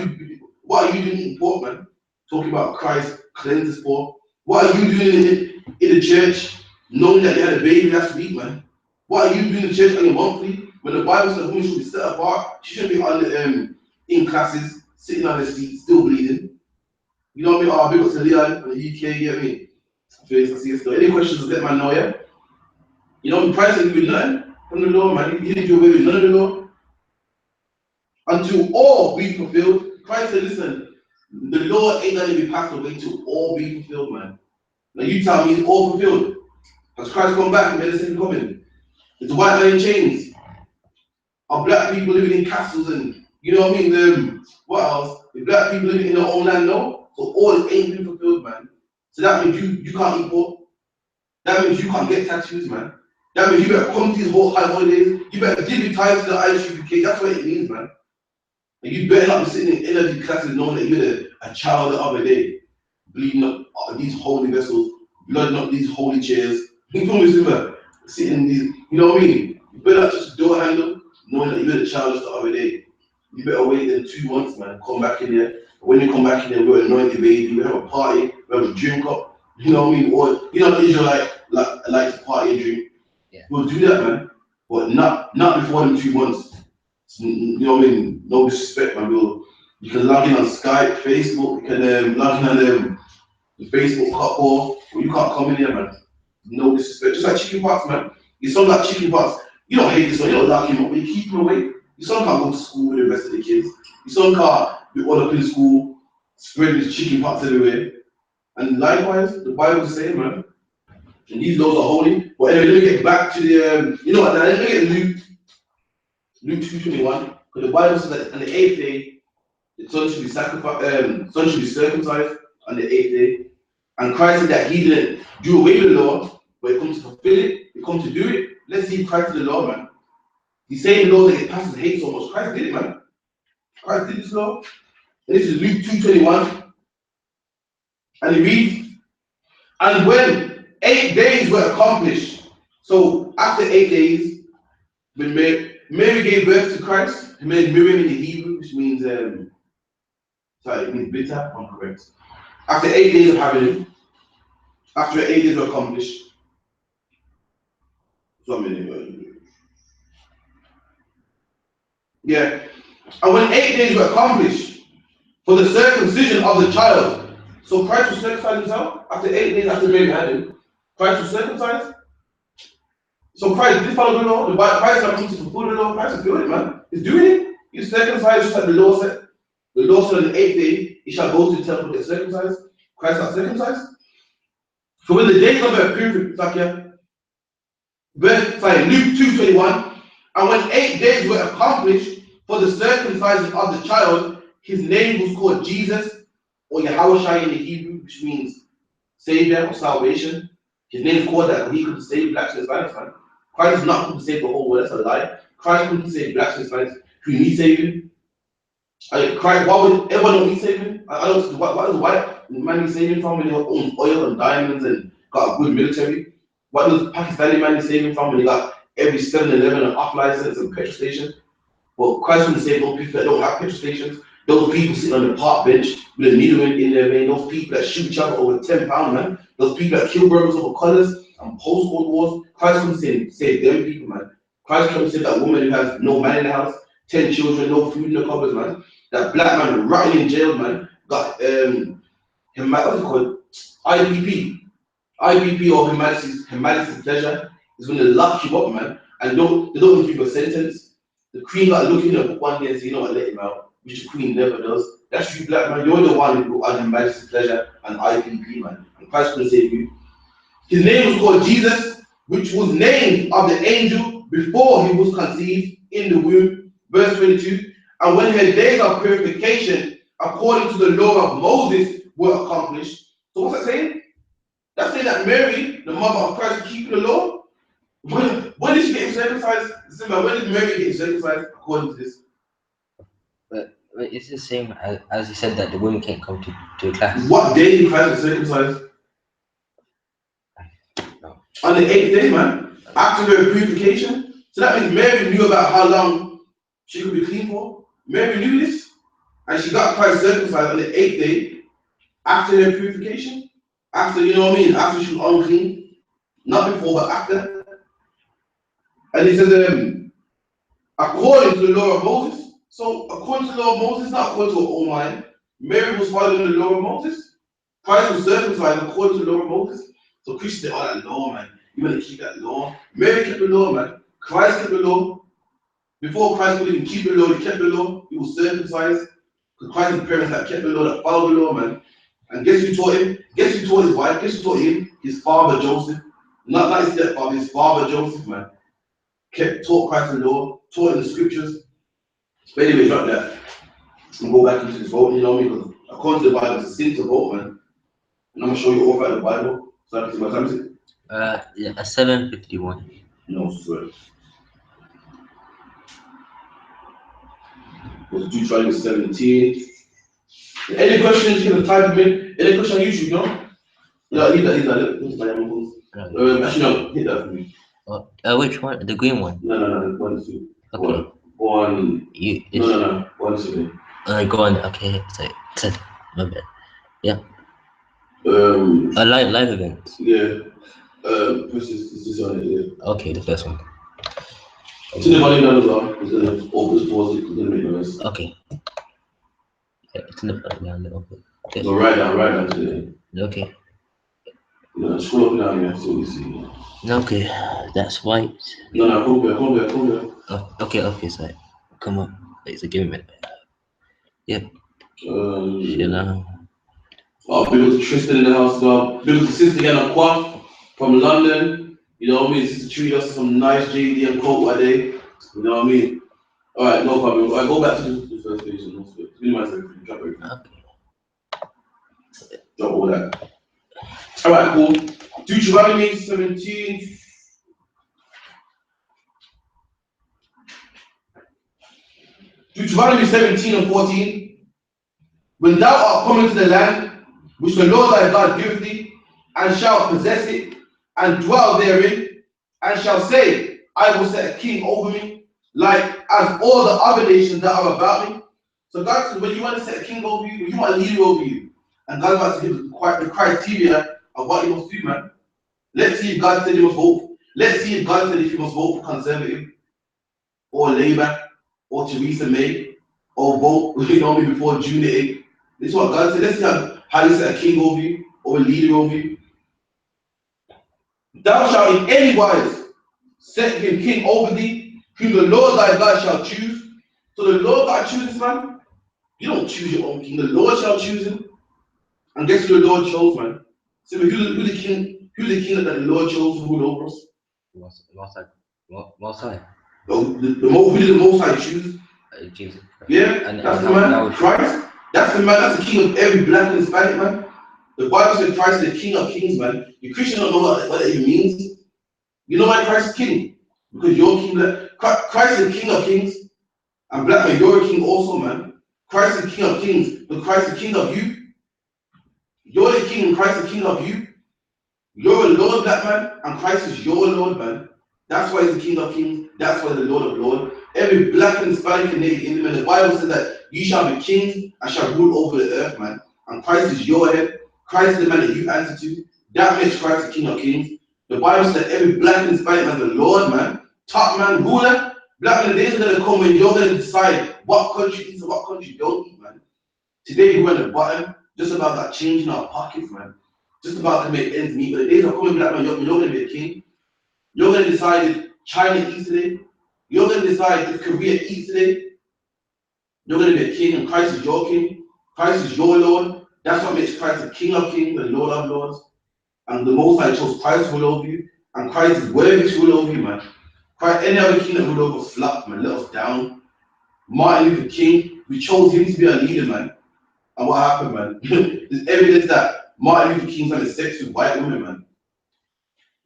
you doing in pork, man? Talking about Christ cleanses pork. What are you doing in the church, knowing that you had a baby last week, man? What are you doing in the church on your monthly? When the Bible says a woman should be set apart, she shouldn't be on the in classes, sitting on the seat, still bleeding. You know what I mean? Oh, big up to Leon from the UK, you know what I mean? I see still. Any questions, let man know, yeah? You know, Christ didn't do nothing from the law, man. He didn't do away with none of the law. Until all be fulfilled. Christ said, listen, the law ain't gonna be passed away till all be fulfilled, man. Now you tell me it's all fulfilled. Has Christ come back and made a second coming? It's a white man in chains. Are black people living in castles and, you know what I mean? What else? Is black people living in their own land? No. So all ain't been fulfilled, man. So that means you can't eat pork. That means you can't get tattoos, man. That means you better come to these whole high holidays. You better give your time to the I.S.U.P.K. That's what it means, man. And you better not be sitting in energy classes knowing that you're a child the other day, bleeding up these holy vessels, blooding up these holy chairs. You know what sitting in these, you know what I mean? You better not just door handle, knowing that you're the child just the other day. You better wait then 2 months, man. Come back in there. When you come back in there, we'll anoint the baby, we'll have a party, we'll have a drink up. You know what I mean? Or you know, Israelite like to party and drink. Yeah. We'll do that, man. But not before them 2 months. You know what I mean? No disrespect, man. You can log in on Skype, Facebook, you can log in on the Facebook couple, but you can't come in here, man. No disrespect. Just like chicken pox, man. Your son got chicken pox. You don't hate this one, you don't lock him up, but you keep him away. Your son can't go to school with the rest of the kids. Your son can't be all up in school, spreading his chicken pox everywhere. And likewise, the Bible is saying, man, and these laws are holy. But anyway, let me get back to the, you know what, now let me get Luke 2:21, because the Bible says that on the 8th day, the son should be sacrificed, son should be circumcised on the 8th day. And Christ said that he didn't do away with the law, but he comes to fulfill it, he comes to do it. Let's see Christ did the law, man. He's saying laws that pastors hate so much. Christ did it, man. Christ did this law. And this is Luke 2:21. And he reads, and when 8 days were accomplished, so after 8 days, when Mary gave birth to Christ, he made Miriam in the Hebrew, which means, it means bitter, I'm correct. After 8 days of having him, after 8 days were accomplished, yeah. And when 8 days were accomplished for the circumcision of the child, so Christ was circumcised himself after 8 days after Mary had him. Christ was circumcised. So Christ did follow the law. Christ is not coming to fulfill the law. Christ is doing it, man. He's doing it. He's circumcised just like the law said. The law said on the 8th day, he shall go to the temple and get circumcised. Christ got circumcised. So when the days of her purification, Luke 2:21, and when 8 days were accomplished for the circumcision of the child, his name was called Jesus, or Yahushua in the Hebrew, which means Savior or salvation. His name's called that. He could save blacks and Hispanics, man. Christ is not going to save the whole world. That's a lie. Christ couldn't save blacks and Hispanics. Who need saving? Christ, why would everyone don't need saving? I don't. What does white man need saving from when they own oil and diamonds and got a good military? What does Pakistani man need saving from when they got every 7-Eleven and off license and petrol station? Well, Christ wouldn't save those people that don't have petrol stations. Those people sitting on the park bench with a needle in their vein. Those people that shoot each other over 10 pounds, man. Those people that kill brothers over colors and postcode wars. Christ couldn't save them people, man. Christ couldn't save that woman who has no man in the house, 10 children, no food in the cupboards, man. That black man rotting in jail, man. Got him, what's it called? I.P.P. I.P.P. or Humanity's pleasure is when they lock you up, man, and they don't give you a sentence. The Queen got to look in the book one day and say, you know what, let him out, which the Queen never does. That's you, black man. You're the one who got Humanity's pleasure and I.P.P. man. And Christ couldn't save you. His name was called Jesus, which was named of the angel before he was conceived in the womb. Verse 22. And when her days of purification, according to the law of Moses, were accomplished. So what's that saying? That's saying that Mary, the mother of Christ, was keeping the law. When did she get circumcised? When did Mary get circumcised according to this? But it's the same as you said that the women can't come to class. What day did Christ get circumcised? No. On the 8th day, man. After her purification. So that means Mary knew about how long she could be clean for. Mary knew this. And she got Christ circumcised on the 8th day after her purification. After, you know what I mean? After she was unclean. Not before, but after. And he says, according to the law of Moses. So, according to the law of Moses, not according to her own mind. Mary was following the law of Moses. Christ was circumcised according to the law of Moses. So, Christians say, oh, that law, man. You want to keep that law. Mary kept the law, man. Christ kept the law. Before Christ would even keep the law, he kept the law. He was circumcised. Because Christ's parents that kept the law, that followed the law, man. And guess who taught him? Guess who taught his wife? Guess who taught him? His father, Joseph. Not his stepfather, his father, Joseph, man. Taught Christ the law, taught in the scriptures. But anyway, drop that. And go back into this vote, you know me, because according to the Bible, it's a sin to vote, man. And I'm going to show you all about the Bible. So, what time is it? Yeah, 7:51. No, swear. Was Deuteronomy 17. Any questions, you can type them in. Any question on YouTube, no? Yeah, leave that. Actually, no, hit that for me. Which one? The green one? No, 1 and 2. Okay. One. No. 1 and 2. Go on. Okay, sorry. My bad. Yeah. A live event. Yeah. This on it, yeah. Okay, the first one. To the volume down as well. It's gonna open pause it, it's gonna make noise. Okay. Yeah, it's in the volume down there. Okay. So right down to the end. Okay. No, scroll up and down here so you see. Okay, that's white. No, hold there. Oh, okay, sorry. Come on. Wait, so give me a minute. Yep. SHALAM. Oh, big up to Tristan in the house as well. Big up to Sister Yana Kwaf from London. You know what I mean? Sister treated us some nice JD and coat one day. You know what I mean? Alright, no problem. Alright, go back to the first page. Minimize everything. Drop everything. Okay. Drop all that. Alright, cool. Deuteronomy 17. Deuteronomy 17 and 14. When thou art come into the land which the Lord thy God giveth thee, and shalt possess it, and dwell therein, and shall say, I will set a king over me, like as all the other nations that are about me. So God says, when you want to set a king over you, when you want a leader over you, and God's about to give the criteria of what you must do, man. Let's see if God said you must vote. Let's see if God said if you must vote for Conservative, or Labour, or Theresa May, or vote, you know me, before June the 8th. This is what God said. Let's see how you set a king over you, or a leader over you. Thou shalt in any wise set him king over thee, whom the Lord thy God shall choose. So the Lord God chooses, man. You don't choose your own king. The Lord shall choose him. And guess who the Lord chose, man? So who the king that the Lord chose to rule over us? Most High. Who did the Most High choose? Jesus. Yeah, that's the man. Christ. That's the man. That's the king of every black and Hispanic man. The Bible said Christ is the King of Kings, man. The Christians don't know what that even means. You know why Christ is King? Because you're King. Christ is the King of Kings. And black man, you're a king also, man. Christ is the King of Kings, but Christ is the King of you. You're the King, and Christ is the King of you. You're a Lord, black man, and Christ is your Lord, man. That's why he's the King of Kings. That's why he's the Lord of Lords. Every black and Hispanic and native Indian, man, the Bible says that you shall be kings and shall rule over the earth, man. And Christ is your head. Christ is the man that you answer to. That makes Christ the King of Kings. The Bible says that every black and Hispanic man, the Lord, man, top man, ruler. Black men, the days are going to come when you're going to decide what country eats and what country don't eat, man. Today we're at the bottom, just about that change in our pockets, man. Just about to make ends meet. But the days are coming, black man, you're going to be a king. You're going to decide if China eats today. You're going to decide if Korea eats today. You're going to be a king, and Christ is your king. Christ is your Lord. That's what makes Christ the King of Kings, the Lord of Lords. And the Most High chose Christ to rule over you, and Christ is worthy to rule over you, man. Christ, any other king that ruled over flopped, man, let us down. Martin Luther King, we chose him to be our leader, man. And what happened, man? There's evidence that Martin Luther King's having sex with white women, man.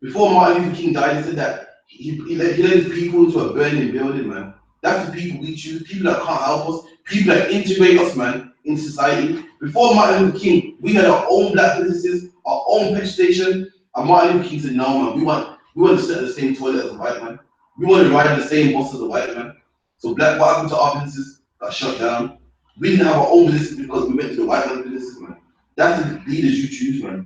Before Martin Luther King died, he said that he led his people into a burning building, man. That's the people we choose, people that can't help us, people that integrate us, man, in society. Before Martin Luther King, we had our own black businesses, our own petrol station, and Martin Luther King said, no, man, we want to sit in the same toilet as a white man. We want to ride in the same bus as a white man. So black, what happened to our businesses got shut down. We didn't have our own businesses because we went to the white man's businesses, man. That's the leaders you choose, man.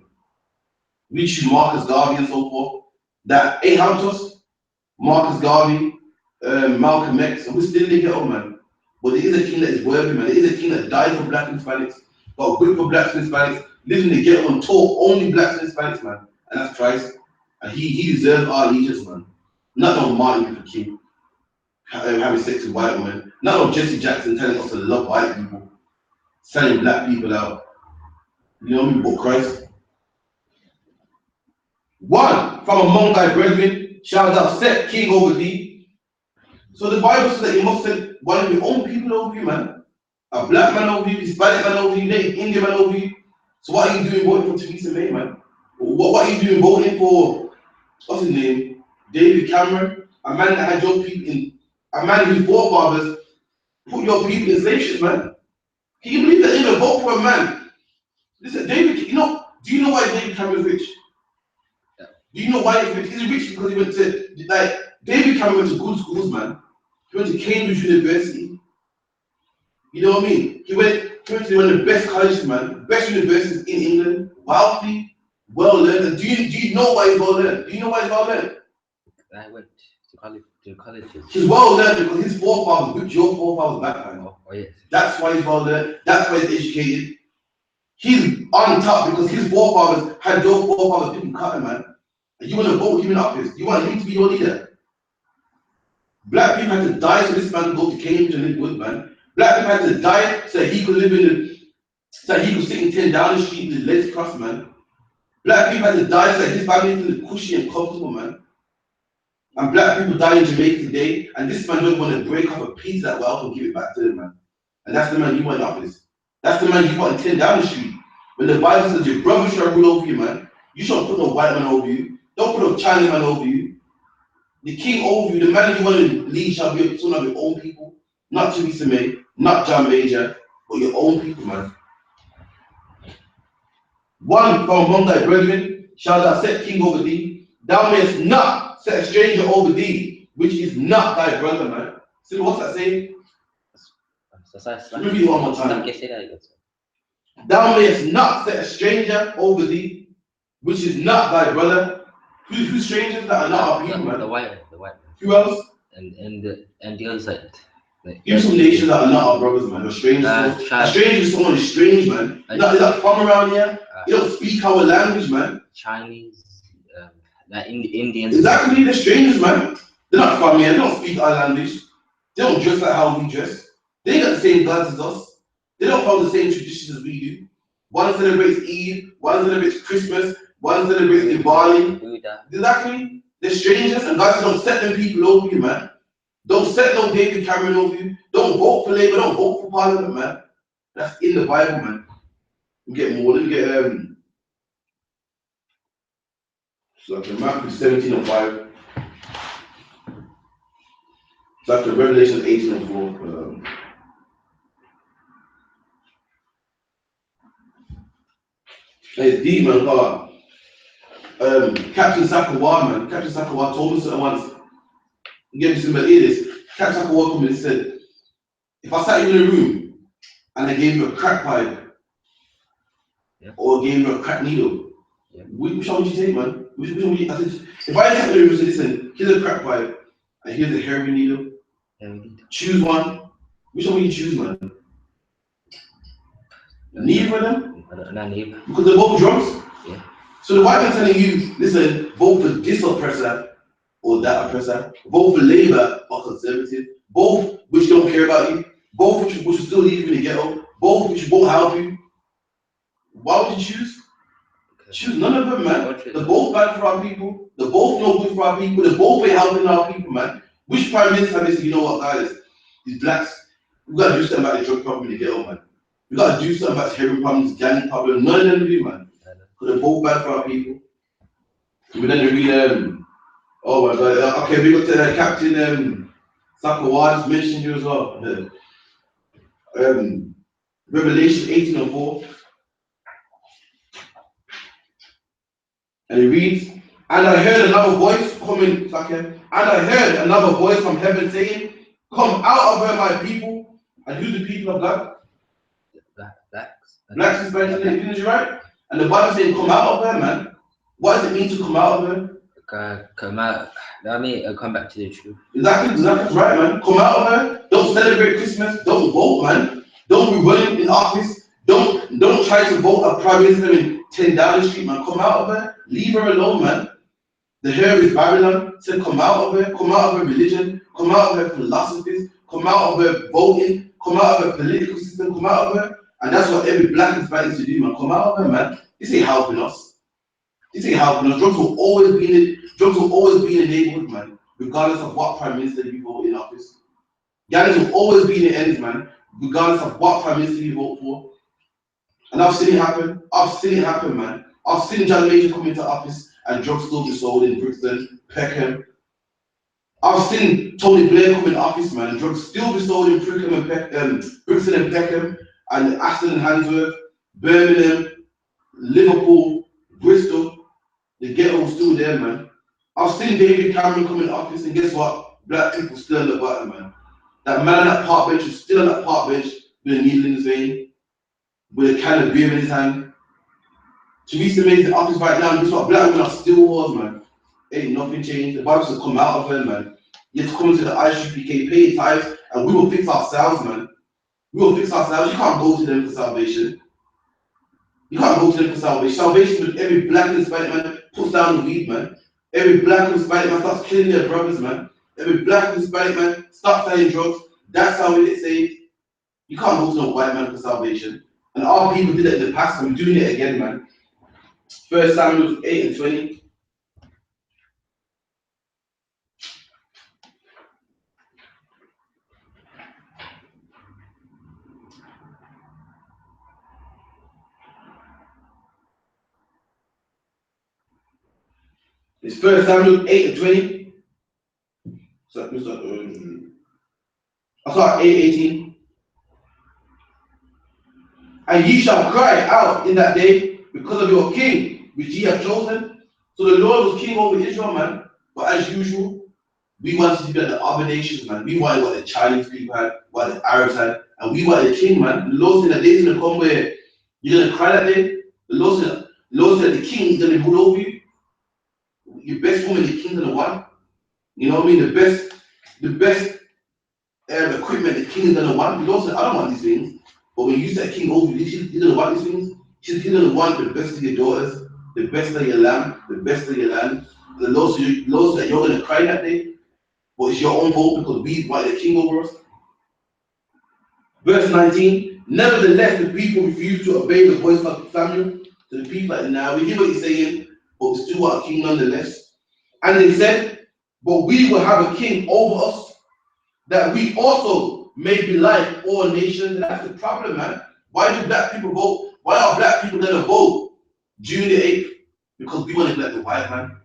We choose Marcus Garvey and so forth. That ain't helped us. Marcus Garvey, Malcolm X, and we still didn't get on, man. But there is a king that is worthy, man. There is a king that died for black and Hispanics, got whipped for blacks and Hispanics, living in the ghetto and taught only blacks and Hispanics, man. And that's Christ. And he deserves our allegiance, man. Not no Martin Luther King having sex with white women. Not no Jesse Jackson telling us to love white people, selling black people out. You know what I mean? But Christ. One from among thy brethren shall thou set king over thee. So the Bible says that you must set one of your own people over you, man. A black man over you, Hispanic man over you, native Indian man over you. So what are you doing voting for Theresa May, man? What are you doing voting for, what's his name? David Cameron, a man that had your people in, a man whose forefathers put your people in slave ships, man. Can you believe that even vote for a man? Listen, David, do you know why David Cameron's rich? Do you know why he's rich? He's rich because he went to, like, David Cameron went to good schools, man. He went to Cambridge University. You know what I mean? He went to one of the best colleges, man. Best universities in England. Wealthy, well learned. And do you know why he's well learned? Do you know why he's well learned? I went to colleges. He's well learned because his forefathers whipped your forefathers back, man. Oh yes. That's why he's well learned. That's why he's educated. He's on top because his forefathers had your forefathers didn't cut him, man. And you want to vote him in office. You want him to be your leader. Black people had to die so this man could go to Cambridge and live good, man. Black people had to die so he could live in the, so he could sit in 10 Downing Street with his legs crossed, man. Black people had to die so his family could live cushy and comfortable, man. And black people die in Jamaica today, and this man don't want to break up a piece of that wealth and give it back to them, man. And that's the man you want in office. That's the man you want in 10 Downing Street. When the Bible says your brother shall rule over you, man, you shouldn't put no white man over you. Don't put no Chinese man over you. The king over you, the man you want to lead shall be son of your own people. Not Theresa May, not John Major, but your own people, man. One from among thy brethren shall thou set king over thee. Thou mayest not set a stranger over thee, which is not thy brother, man. See, what's that saying? Let me read it one more time. Thou mayest not set a stranger over thee, which is not thy brother. Who's strangers that are not our people, man? The white man. Who else? And the other side. Like, give some nations that are not our brothers, man. They're strangers. A stranger is someone who's strange, man. Is that from around here? You don't speak our language, man. Chinese, like Indians. Exactly, they're strangers, man. They're not from here. They don't speak our language. They don't dress like how we dress. They ain't got the same gods as us. They don't follow the same traditions as we do. One celebrates Eid, one celebrates Christmas, one celebrates Diwali. Exactly. They're strangers, and God said, don't set them people over you, man. Don't set no David Cameron over you. Don't vote for Labour. Don't vote for Parliament, man. That's in the Bible, man. We get more. Let me get So like Matthew 17 and 5. So like Revelation 18 and 4. It's deep, man. Captain Sakawa, man. Captain Sakawa told me something once. He gave me some ideas. Captain Sakawa told me and said, if I sat you in a room and I gave you a crack pipe, or gave you a crack needle, which one would you take, man? Which one would you? I said, if I sat you in a room and said, listen, here's a crack pipe and here's a heroin needle, choose one. Which one will you choose, man? Neither of them? Not neither. Because they're both drugs. Yeah. So the white man telling you, listen, vote for this oppressor or that oppressor, vote for Labour or Conservative, both which don't care about you, both which will still leave you in the ghetto, both which won't help you. Why would you choose? Choose none of them, man. They're both bad for our people. They're both no good for our people. They're both helping our people, man. Which prime minister has said, you know what, guys? These blacks, we gotta do something about the drug problem in the ghetto, man. We gotta do something about the heroin problem, this gang problem. None of them do, man. Because they're both bad for our people. But then they read, oh my God, okay, we got to Captain Sakawa just mentioned you as well. Revelation 18 and 4. And it reads, and I heard another voice coming, and I heard another voice from heaven saying, come out of her, my people. And who's the people of God? Blacks. Blacks, Hispanics, and Indians, right? And the Bible saying, come out of her, man. What does it mean to come out of her? Come out. I mean, come back to the truth. Exactly, that's right, man. Come out of her. Don't celebrate Christmas. Don't vote, man. Don't be running in office. Don't try to vote a prime minister in 10 Downing Street, man. Come out of her. Leave her alone, man. The hair is Babylon. Said, come out of her. Come out of her religion. Come out of her philosophies. Come out of her voting. Come out of her political system. Come out of her. And that's what every black is fighting to do, man. Come out of her, man. This ain't helping us. This ain't helping us. Drugs will always be in the neighborhood, man. Regardless of what prime minister you vote in office. Gangs will always be in the ends, man. Regardless of what prime minister you vote for. And I've seen it happen. Man. I've seen John Major come into office and drugs still be sold in Brixton, Peckham. I've seen Tony Blair come in office, man, and drugs still be sold in Brixton and Peckham, and Aston and Handsworth, Birmingham, Liverpool, Bristol. The ghetto was still there, man. I've seen David Cameron come in office, and guess what? Black people still on the bottom, man. That man on that park bench is still on that park bench with a needle in his vein, with a can of beer in his hand. Theresa May's in the office right now, and guess what? Black women are still whores, man. Ain't nothing changed. The Bible says come out of her, man. You have to come into the I.S.U.P.K, pay tithes, and we will fix ourselves, man. We will fix ourselves. You can't go to them for salvation. You can't go to them for salvation. Salvation with every black and Hispanic man puts down the weed, man. Every black and Hispanic man starts killing their brothers, man. Every black and Hispanic man starts selling drugs. That's how we get saved. You can't go to no white man for salvation. And our people did it in the past, and we're doing it again, man. 1 Samuel 8 and 20. It's 1 Samuel 8 and 20. I saw 8:18. And ye shall cry out in that day because of your king, which ye have chosen. So the Lord was king over Israel, man. But as usual, we wanted to be like the other nations, man. We wanted what the Chinese people had, what the Arabs had, and we wanted a king, man. The Lord said that day's gonna come where you're gonna cry that day. The Lord said the king is gonna rule over you. Your best woman, the king's gonna want. You know what I mean? The best equipment, the king is gonna want. The Lord said, I don't want these things. But when you set king over you, he's gonna want these things. He's gonna want the best of your daughters, the best of your lamb, the best of your land. The Lord said you're gonna cry that day, but it's your own fault because we want the king over us. Verse 19, nevertheless the people refused to obey the voice of Samuel. To the people like, nah, we hear what he's saying, but we still want a king nonetheless. And they said, but we will have a king over us, that we also may be like all nations. And that's the problem, man. Why do black people vote? Why are black people gonna vote June the 8th? Because we want to be like the white man.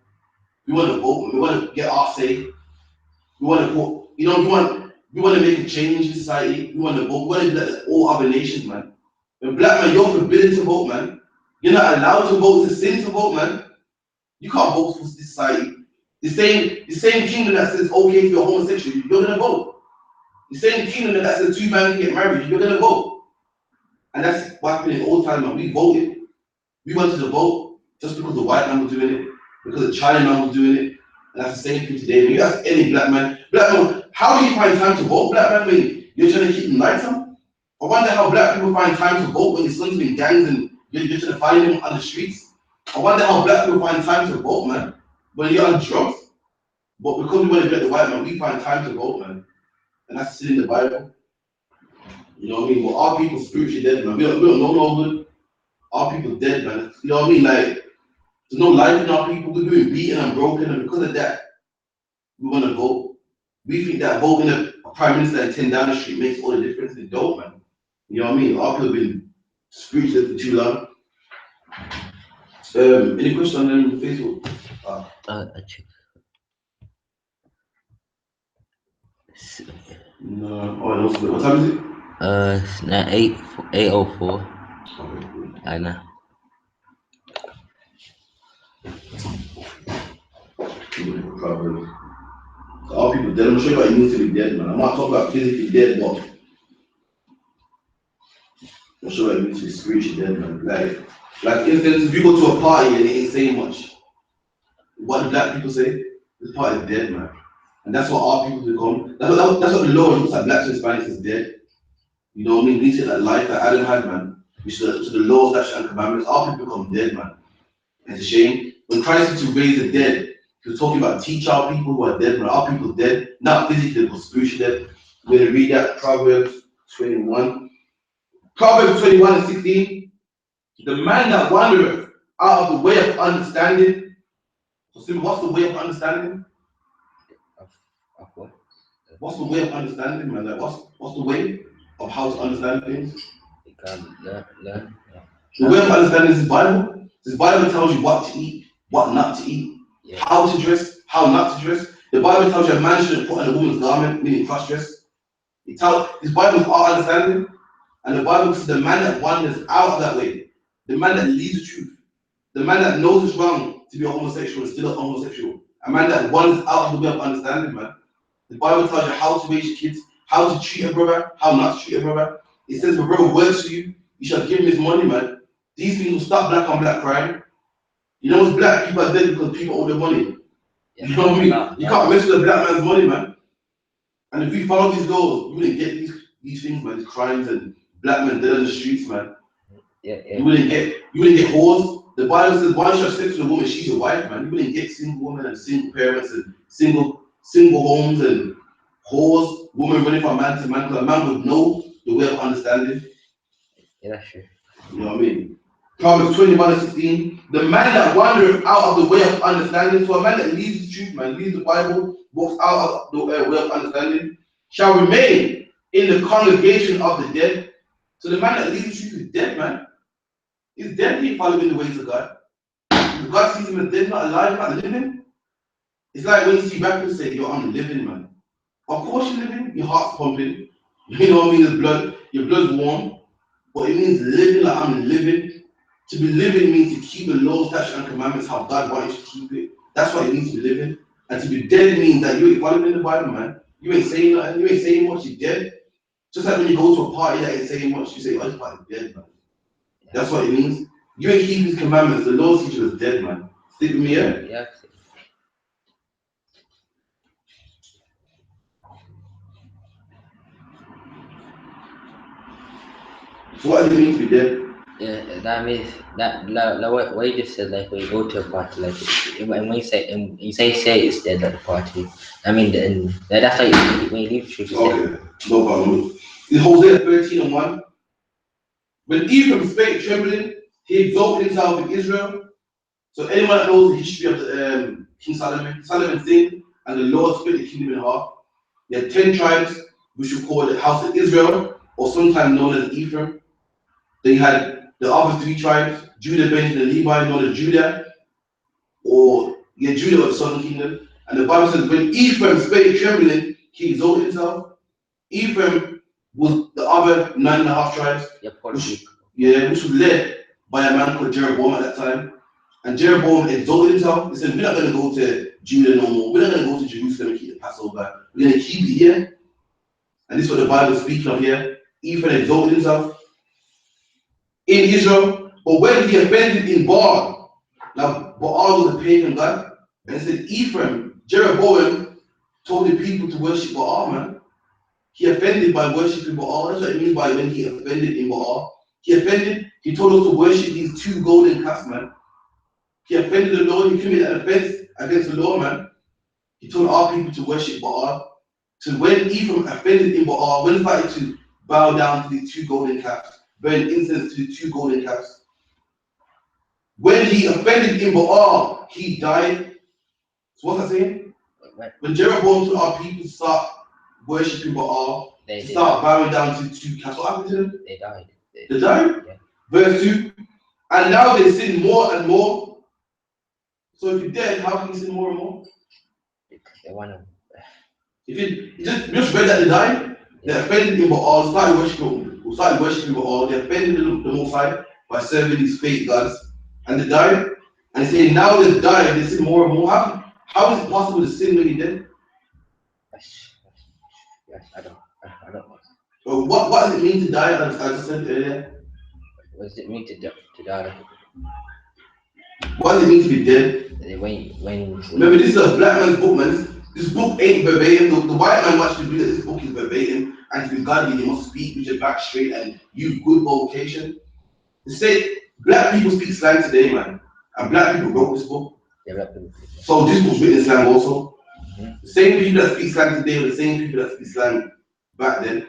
We want to vote. We want to get our say. We want to put, we want to make a change in society. We want to vote. We want to be like all other nations, man. When black man, you're forbidden to vote, man. You're not allowed to vote. It's a sin to vote, man. You can't vote for this society. The same kingdom that says okay if you're homosexual, you're gonna vote. The same kingdom that says 2 men can get married, you're gonna vote. And that's what happened in old time, man. We voted. We wanted to vote just because the white man was doing it, because the China man was doing it. And that's the same thing today. When you ask any black man, how do you find time to vote, black man, when you're trying to keep them lights on? I wonder how black people find time to vote when your son's in gangs and you're trying to find them on the streets. I wonder how black people find time to vote, man, when you're on drugs. But because we want to get the white man, we find time to vote, man. And that's still in the Bible. You know what I mean? But our people spiritually dead, man. We don't know no good. Our people dead, man. You know what I mean? Like, there's no life in our people. We're being beaten and broken, and because of that, we want to vote. We think that voting a prime minister in 10 Downing Street makes all the difference. It don't, man. You know what I mean? Our people have been spiritually for too long. Any question on Facebook? I check. No. Oh, no. What time is it? It's now 8:04. Okay, cool. I know. Proverbs. So all people dead. I'm not sure about you need to be dead, man. I'm not talking about physically dead, but I'm sure about you need to be spiritually dead, man. Like instance, if you go to a party and they ain't saying much, what do black people say? This party is dead, man. And that's what our people become. That's what the Lord looks at blacks and Hispanics as dead. You know what I mean? We say that life that Adam had, man, which is the laws, statutes, and commandments, our people become dead, man. And it's a shame. When Christ was to raise the dead, he was talking about teach our people who are dead, man. Our people dead, not physically, but spiritually dead. We're going to read that, Proverbs 21. Proverbs 21:16. The man that wandereth out of the way of understanding. So, Simon, what's the way of understanding? Of what? What's the way of understanding, man? Like, what's the way of how to understand things? You can learn. The way of understanding is the Bible. This Bible tells you what to eat, what not to eat, how to dress, how not to dress. The Bible tells you a man shouldn't put on a woman's garment, meaning cross dress. This Bible is our understanding, and the Bible says the man that wanders out of that way, the man that leaves the truth, the man that knows it's wrong to be a homosexual is still a homosexual, a man that wanders out of the way of understanding, man. The Bible tells you how to raise your kids, how to treat a brother, how not to treat a brother. It says if a brother works for you, you shall give him his money, man. These things will stop black on black crime. You know what's black? People are dead because people owe their money. You know what I mean? You can't mess with a black man's money, man. And if we follow these laws, we wouldn't get these things, man, these crimes and black men dead on the streets, man. You wouldn't get whores. The Bible says, why should I sex with a woman? She's your wife, man. You wouldn't get single women and single parents and single homes and whores, women running from man to man, because a man would know the way of understanding. Yeah, that's true. You know what I mean? Proverbs 21:16. The man that wandereth out of the way of understanding, so a man that leaves the truth, man, leaves the Bible, walks out of the way of understanding, shall remain in the congregation of the dead. So the man that leaves the truth is dead, man. He's dead, he following the ways of God. If God sees him as dead, not alive, not living. It's like when you see rappers say, yo, I'm living, man. Of course you're living, your heart's pumping. You know what I mean? Your blood's warm. But it means living like I'm living. To be living means to keep the laws, statutes, and commandments how God wants you to keep it. That's what it means to be living. And to be dead means that you ain't following the Bible, man. You ain't saying nothing, you ain't saying much, you're dead. Just like when you go to a party that ain't saying much, you say, oh, this party's dead, man. That's what it means. You ain't keeping his commandments, the Lord's teacher is dead, man. Stick with me, yeah? Yeah. So what does it mean to be dead? Yeah, that means that like what you just said, like when you go to a party, like when you say it's dead at the party. I mean, then that's like when you leave church. Okay, no problem. In Hosea 13:1, when Ephraim spake trembling, he exalted himself in Israel. So anyone that knows the history of the King Solomon sinned, and the Lord split the kingdom in half. He had 10 tribes, which we call the house of Israel, or sometimes known as Ephraim. They had the other 3 tribes, Judah, Benjamin, and Levi, known as Judah, or Yeah, Judah was the southern kingdom. And the Bible says when Ephraim spake trembling, he exalted himself. Ephraim was the other 9.5 tribes. Which was led by a man called Jeroboam at that time. And Jeroboam exalted himself. He said, we're not going to go to Judah no more. We're not going to go to Jerusalem and keep the Passover. We're going to keep it here. And this is what the Bible is speaking of here. Ephraim exalted himself in Israel. But when he offended in Baal, now Baal was a pagan god, and it said Ephraim, Jeroboam told the people to worship Baal, man. He offended by worshiping Baal. That's what it means by when he offended in Baal. He offended, he told us to worship these 2 golden calves, man. He offended the Lord, he committed an offense against the Lord, man. He told our people to worship Baal. So when Ephraim offended in Baal, when he started to bow down to these 2 golden calves, burn incense to the 2 golden calves, when he offended in Baal, he died. So what's that saying? When Jeroboam told our people to start worshiping Baal, to start bowing down to 2 calves, what happened to them? They died. They died? Yeah. Verse 2. And now they sin more and more. So if you're dead, how can you sin more and more? Because they want to. If you just read that they died, they offended in Baal, started worshiping Baal, they offended the Most High by serving these fake gods, and they died. And they say now they've died, they sin more and more. How is it possible to sin when you're dead? Yes, I don't know. So what does it mean to die, as I said earlier? What does it mean to die? What does it mean to be dead? Remember, this is a black man's book, man. This book ain't verbatim. The white man wants to believe that this book is verbatim, and to be godly, you must speak with your back straight and use good vocation. They say black people speak slang today, man, and black people wrote this book. So this book's written in slang also. The same people that speak slang today are the same people that speak slang back then.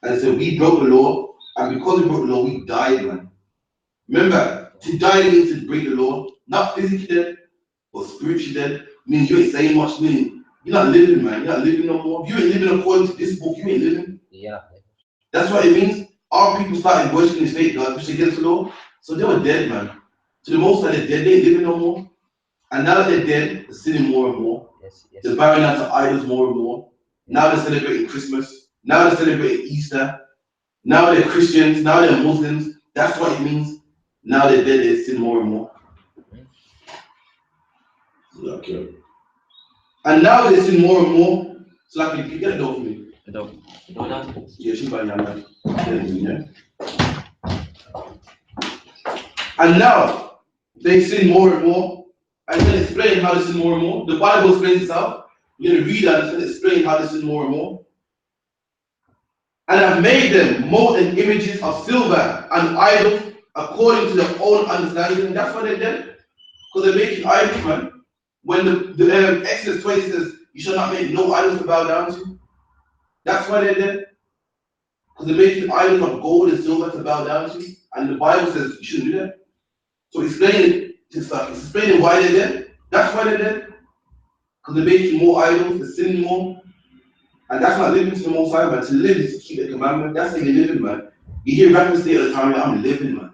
And so we broke the law, and because we broke the law, we died, man. Remember, to die means to break the law, not physically dead, but spiritually dead. Means you ain't saying much, meaning you're not living, man. You're not living no more. If you ain't living according to this book, you ain't living. Yeah. That's what it means. Our people started worshiping this fake God, which against the law. So they were dead, man. To the most part, they're dead, they ain't living no more. And now that they're dead, they're sinning more and more. Yes. They're bowing down to idols more and more. Now they're celebrating Christmas. Now they're celebrating Easter. Now they're Christians. Now they're Muslims. That's what it means. Now they're dead, they sin more and more. Okay. And now they sin more and more. So like, you get it off me. Don't. Yeah, she's buying your yeah. And now they sin more and more. I'm going to explain how they sin more and more. The Bible explains itself. You're going to read that and it's going to explain how they sin more and more. And I've made them molten images of silver and idols according to their own understanding. And that's why they're dead. Because they're making idols, man. When the Exodus 20 says, you shall not make no idols to bow down to. That's why they're dead. Because they're making idols of gold and silver to bow down to. And the Bible says you shouldn't do that. So explaining this stuff, it's explaining why they're dead. That's why they're dead. Because they're making more idols, they're sinning more. And that's not living to the Most High, man. To live is to keep the commandment. That's how you're living, man. You hear rappers say all the time, I'm living, man.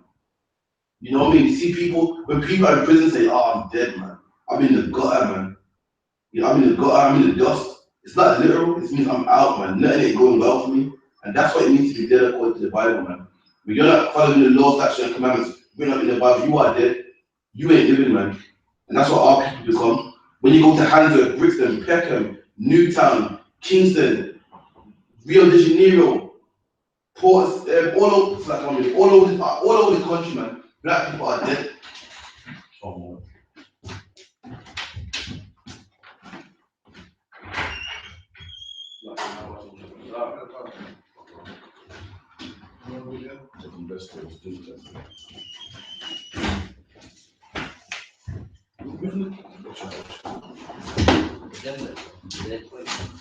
You know what I mean? You see people, when people are in prison say, oh, I'm dead, man. I'm in the gutter, man. You know, I'm in the gutter, I'm in the dust. It's not literal, it means I'm out, man. Nothing ain't going well for me. And that's what it means to be dead according to the Bible, man. When you're not following the law, statutes, and commandments, we're not in the Bible, you are dead. You ain't living, man. And that's what our people become. When you go to Handsworth, Brixton, Peckham, Newtown, Kingston, Rio de Janeiro, Port, all over the country, man, black people are dead. Oh,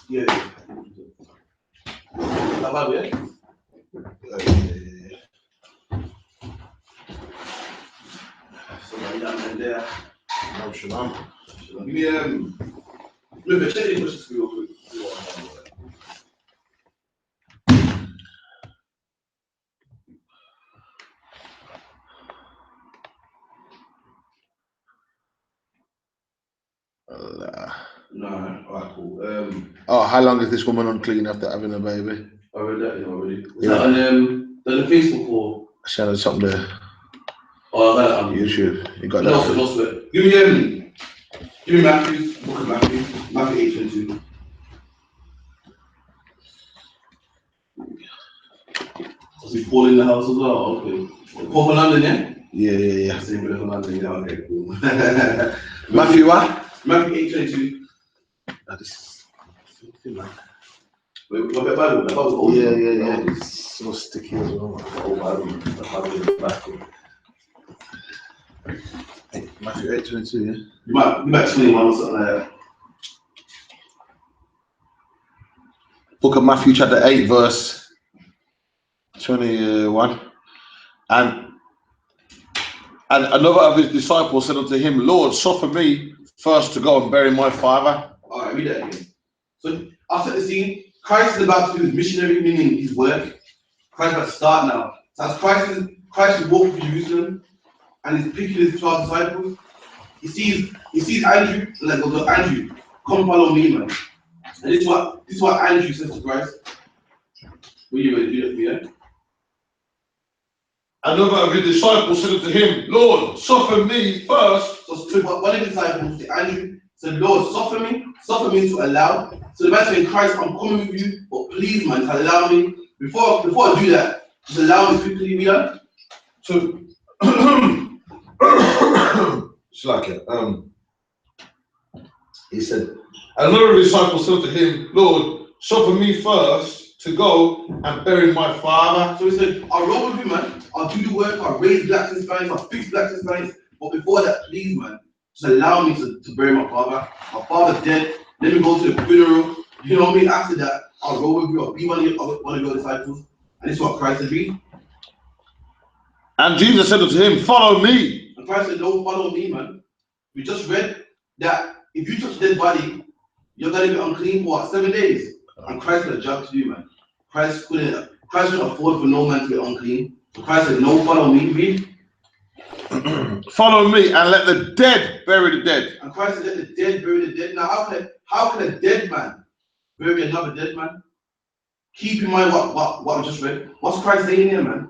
yeah. How about it? So there. No, Shalom. Give me remember, check the questions real quick. No, alright, cool. Oh, how long is this woman unclean after having a baby? I read that already. Is Yeah. that on the Facebook or? She had something there. Oh, I got it on YouTube. You got No, that? no sweat. Give me Matthew, book of Matthew, Matthew 8:22. Was he Paul in the house as well? Okay. Paul from London, yeah? Yeah. Same brother from London, yeah, okay, cool. Matthew what? Matthew 8:22. This is Wait, what about Bible? That was old. Yeah. It's so sticky as well. Oh, Bible. The Bible is back. Matthew 8:22, yeah. You might 21 or something like that. Book of Matthew chapter 8 verse 21. And another of his disciples said unto him, Lord, suffer me first to go and bury my father. All right, read that again. So after the scene, Christ is about to do his missionary, meaning his work. Christ is about to start now. So as Christ is walking through Jerusalem and he's picking his 12 disciples, he sees Andrew, like, well, Andrew, come follow me, man. And this is what Andrew says to Christ. Will you ready to do that for you? Another of his disciples said unto him, Lord, suffer me first. So one of the disciples, Andrew, said, Lord, suffer me to allow. So the man saying, Christ, I'm coming with you, but please, man, allow me. Before I do that, just allow me quickly, read that. So, it's like it. He said, another of his disciples said to him, Lord, suffer me first to go and bury my father. So he said, I'll roll with you, man. I'll do the work. I'll raise blacks and Spanish. I'll fix blacks and Spanish. But before that, please, man, just allow me to bury my father. My father's dead. Let me go to the funeral. You know what I mean? After that, I'll roll with you. I'll be one of your disciples. And this is what Christ said, read. And Jesus said unto him, follow me. And Christ said, no, follow me, man. We just read that if you touch dead body, you're going to be unclean for 7 days. And Christ had a job to do, man. Christ couldn't afford for no man to be unclean. So Christ said, no, follow me, read. Follow me and let the dead bury the dead. And Christ said, let the dead bury the dead. Now, how can a dead man bury another dead man? Keep in mind what I just read. What's Christ saying here, man?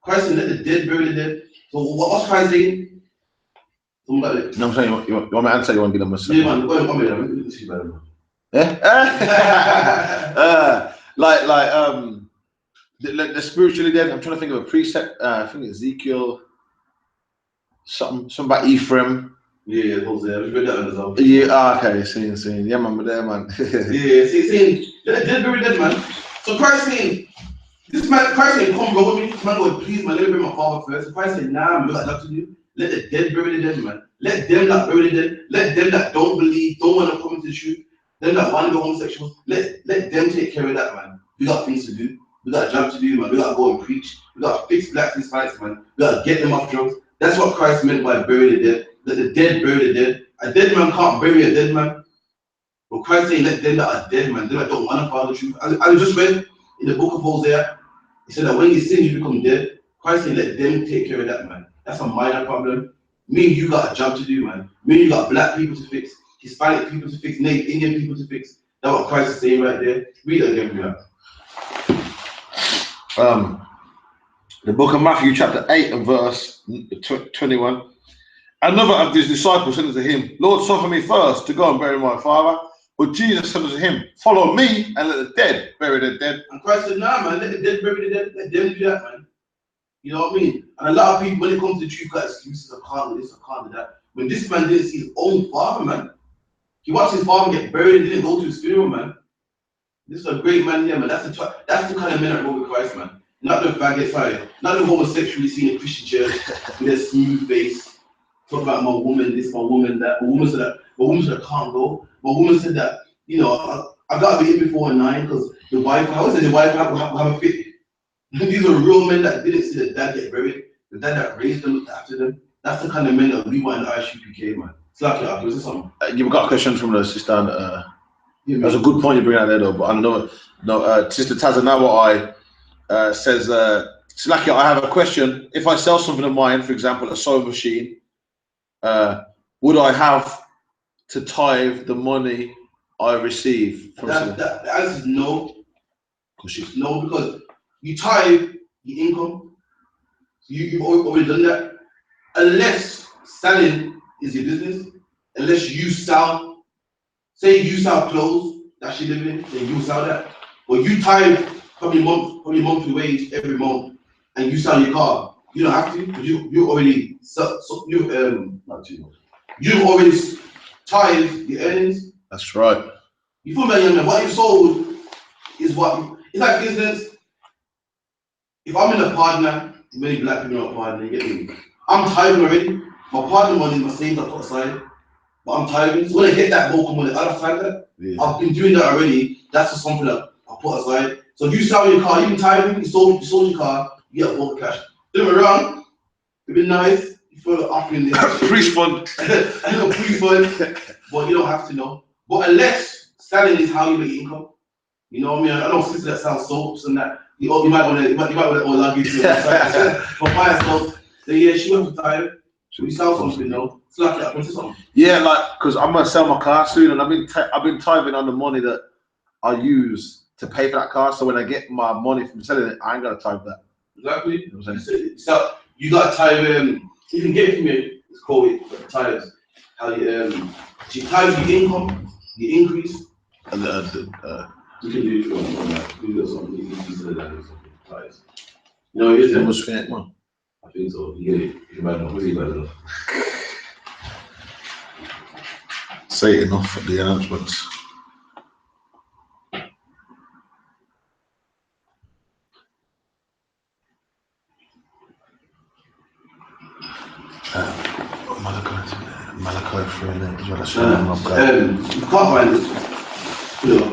Christ said, let the dead bury the dead. So what's Christ saying? No, I'm saying, you want me to answer? You want to give them a second? Yeah, man, go ahead, man. Yeah? The spiritually dead. I'm trying to think of a precept. I think Ezekiel, something about Ephraim. Yeah, Hosea. We read that one as well. Yeah, okay, seeing. Yeah, man, but there, man. Yeah, saying, let the dead bury the dead, man. So Christ saying, Christ saying, come go with me. This man going, please, man, let me bury my father first. So Christ saying, nah, man, we got nothing to do. Let the dead bury the dead, man. Let them that bury the dead. Let them that don't believe, don't want to come into the truth. Them that want to go homosexuals. Let them take care of that, man. We got things to do. We got a job to do, man. We got to go and preach. We got to fix blacks and Hispanics, man. We got to get them off drugs. That's what Christ meant by bury the dead. Let the dead bury the dead. A dead man can't bury a dead man. But Christ saying, let them that are dead, man. Them that don't want to follow the truth. I just read in the book of Hosea, he said that when you sin, you become dead. Christ saying, let them take care of that, man. That's a minor problem. Me and you got a job to do, man. Me and you got black people to fix, Hispanic people to fix, Native Indian people to fix. That's what Christ is saying right there. Read it again, man. The book of Matthew chapter 8 and verse 21. Another of his disciples said unto him, Lord, suffer me first to go and bury my father. But Jesus said unto him, follow me and let the dead bury the dead. And Christ said, nah, man, let the dead bury the dead. Let them do that, man. You know what I mean? And a lot of people, when it comes to the truth, got excuses. I can't do this, I can't do that. When this man didn't see his own father, man. He watched his father get buried and didn't go to his funeral, man. This is a great man here, man. That's the kind of men that go with Christ, man. Not the faggot side, not the homosexually seen in Christian church with their smooth face. Talk about my woman, this, my woman, that. My woman said that I can't go. My woman said that, you know, I gotta be in before 9 because the wife, how is it the wife have a fit? These are real men that didn't see the dad get buried, the dad that raised them, looked after them. That's the kind of men that we want in the I.S.U.P.K, man. It's like your is something. You've got a question from the sister. That's a good point you bring out there, though. But I know, Sister Tazanawa says, Slaki, I have a question. If I sell something of mine, for example, a sewing machine, would I have to tithe the money I receive from selling? The answer is no. No, because you tithe your income. You've already done that. Unless selling is your business, unless you sell, say you sell clothes that you live in, then you sell that. But you tithe from your monthly wage every month, and you sell your car. You don't have to, because you already you've already tithe your earnings. That's right. You feel me, young man? What you sold is what. It's like, for instance, if I'm in a partner, many black people are a partner, you get me? I'm tithing already. My partner money, my savings I put aside, but I'm tithing. So when I get that vocal money, I don't tithe that. Yeah. I've been doing that already. That's just something that I put aside. So if you sell your car, you been tithing, you sold your car, you get vocal cash. Don't get me wrong, it'd be nice. You feel like offering this priest fund. Priest fund, but you don't have to know. But unless selling is how you make income, you know what I mean? I know sisters that sell soaps and that. You might want to all log into your website for buying stuff. So yeah, she went to tithe. Should we sell something though? It's like that. What's something? Yeah, like because I'm gonna sell my car soon, and I've been tithing on the money that I use to pay for that car. So when I get my money from selling it, I ain't gonna tithe that. Exactly. You know what I'm saying? So you got tithe. You can get it from me. It's called tithes. How you tithe your income, your increase. And you can do it from do something. You can use it as tithes. You know, it's almost fair, man. I think so. You get it. You're bad enough. Really bad enough. Say it enough at the announcements. Malachi 3 is what I said. You can't find this. You know,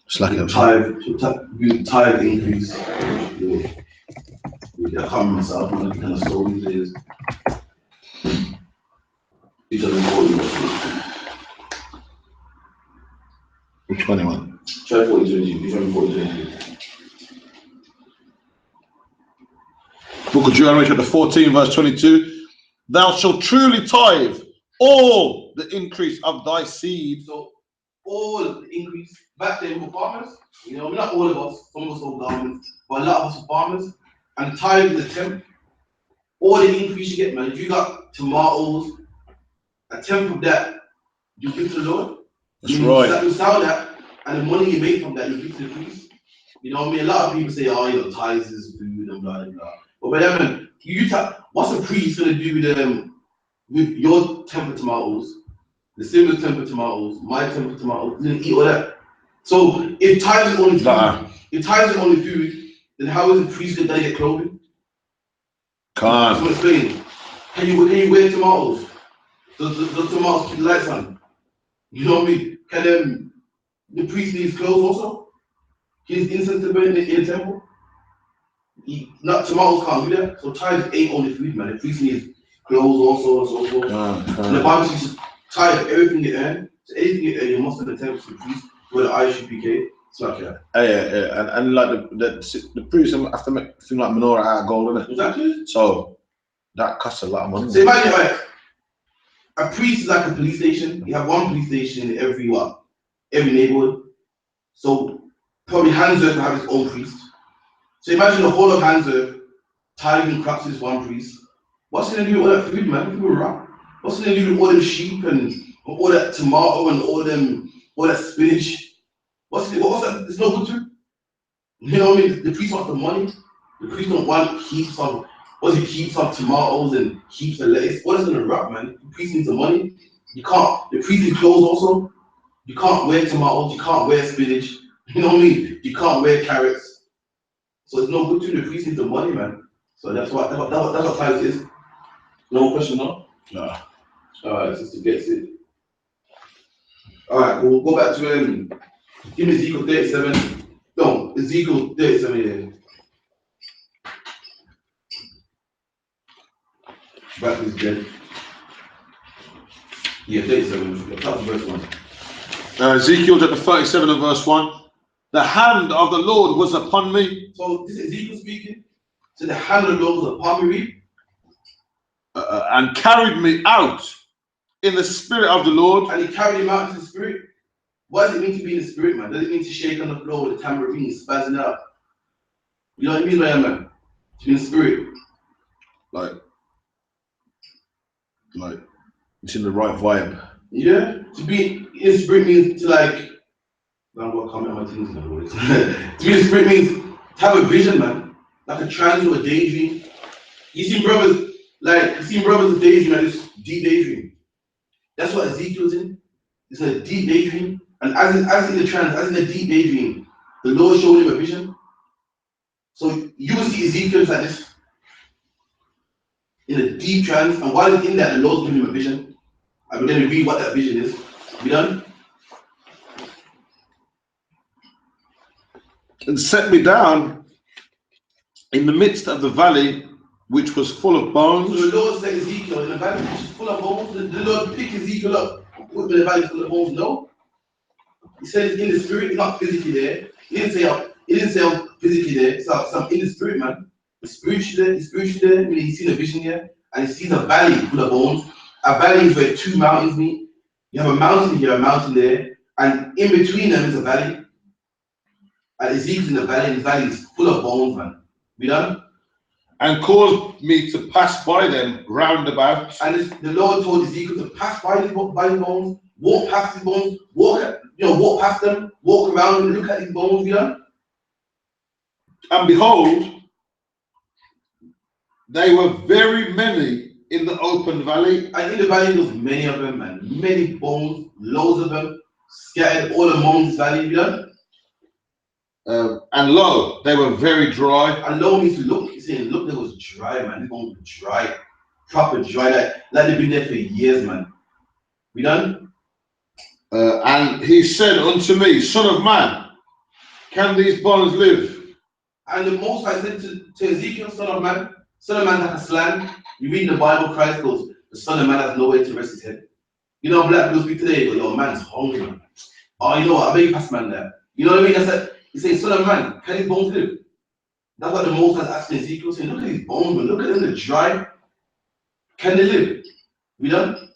it's like a tithe increase. You get come myself and kind of story is. Which one you want? Try 40-20. Which one 40-20? Book of Deuteronomy chapter 14 verse 22. Thou shalt truly tithe all the increase of thy seed. So all the increase. Back then we were farmers. You know, not all of us. Some of us sold garments, but a lot of us were farmers. And tithe is a tenth. All the increase you get, man. If you got tomatoes, a tenth of that, you give to the Lord. That's right. You sell that, and the money you make from that, you give to the priest. You know what I mean? A lot of people say, oh, you know, tithes is food and blah, blah, blah. But by that, man, what's a priest going to do with your temper tomatoes, the similar temper tomatoes, my temper tomatoes, didn't eat all that. So if tithes is only food, then how is a priest going to get clothing? Can't. I'm explaining. Can you wear tomatoes? Does tomatoes keep the lights on? You know what I mean? Can the priest needs clothes also? He needs incense to burn in the temple? Not tomatoes can't do that. So tithes ain't only food, man. The priest needs clothes also and so forth. And the Bible says tithe everything you earn. So anything you earn, you must in the temple to the priest with the I.S.U.P.K. It's like that. Yeah. And like the priest have to make things like menorah out of gold, isn't it? Exactly. So that costs a lot of money. So imagine like a priest is like a police station. You have one police station in every neighborhood. So probably Hanser to have his own priest. So imagine the whole of Hanser tithing crops is one priest. What's he gonna do with all that food, man? People rock. What's he gonna do with all them sheep and all that tomato and all that spinach? What's that? It's no good to him. You know what I mean? The priest wants the money. The priest don't want heaps of tomatoes and heaps of lettuce. What is gonna rock, man? The priest needs the money. You can't. The priest needs clothes also. You can't wear tomatoes. You can't wear spinach. You know what I mean? You can't wear carrots. So it's no good to the priest needs the money, man. So that's what tithes is. No question, no? No. Alright, sister gets it. Alright, we'll go back to give me Ezekiel 37. No, Ezekiel 37 here. Back to this Gen. Yeah, 37. Top of verse 1. Ezekiel chapter 37 and verse 1. The hand of the Lord was upon me. So this is Ezekiel speaking. So the hand of the Lord was upon me. And carried me out in the spirit of the Lord. And he carried him out into the spirit. What does it mean to be in the spirit, man? Does it mean to shake on the floor with a tambourine, spazzing out? You know what I mean, man? To be in the spirit. Like it's in the right vibe. Yeah. To be in the spirit means to like, I'm gonna comment on my things now. To be in the spirit means to have a vision, man. Like a trance or a daydream. You see brothers a daydream, like this deep daydream. That's what Ezekiel's in. It's a deep daydream. And as in the trance, as in the deep daydream, the Lord showed him a vision. So you will see Ezekiel like this. In a deep trance, and while he's in that, the Lord's giving him a vision. I'm going to read what that vision is. We done? And set me down in the midst of the valley, which was full of bones. So the Lord said Ezekiel in the valley which is full of bones. The Lord picked Ezekiel up, put him in the valley full of bones. No. He said in the spirit, not physically there. He didn't say I'm physically there. So I'm in the spirit, man. The spiritually there. I mean, he's seen a vision here, and he sees a valley full of bones. A valley is where two mountains meet. You have a mountain here, a mountain there, and in between them is a valley. And Ezekiel's in the valley, and the valley is full of bones, man. We done? And caused me to pass by them round about. And the Lord told Ezekiel to pass by the bones, walk past these bones, walk past them, walk around and look at these bones, you know? And behold, they were very many in the open valley. And in the valley there was many of them, man. Many bones, loads of them, scattered all among this valley, you know? And lo, they were very dry. And lo means to look. He's saying, look, they was dry, man. These bones were dry. Proper dry, like they've been there for years, man. We done? And he said unto me, Son of man, can these bones live? And the Most High said to Ezekiel, Son of man is like a slang. You read in the Bible, Christ goes, the Son of Man has nowhere to rest his head. You know, black people speak today, but your man's hungry, man. Oh, you know what? I bet you pass man there. You know what I mean? That's it. He's saying, Son of man, can these bones live? That's what the Most High is asking Ezekiel, saying, look at these bones, man. Look at them, they're dry. Can they live? We done?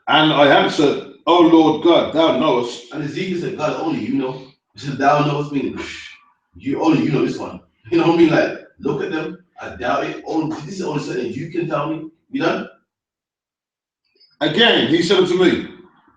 And I answered, O Lord God, thou knowest. And Ezekiel said, God, only you know. He said, thou knowest me. You know this one. You know what I mean? Like, look at them. I doubt it. This is only something you can tell me. We done? Again, he said unto me,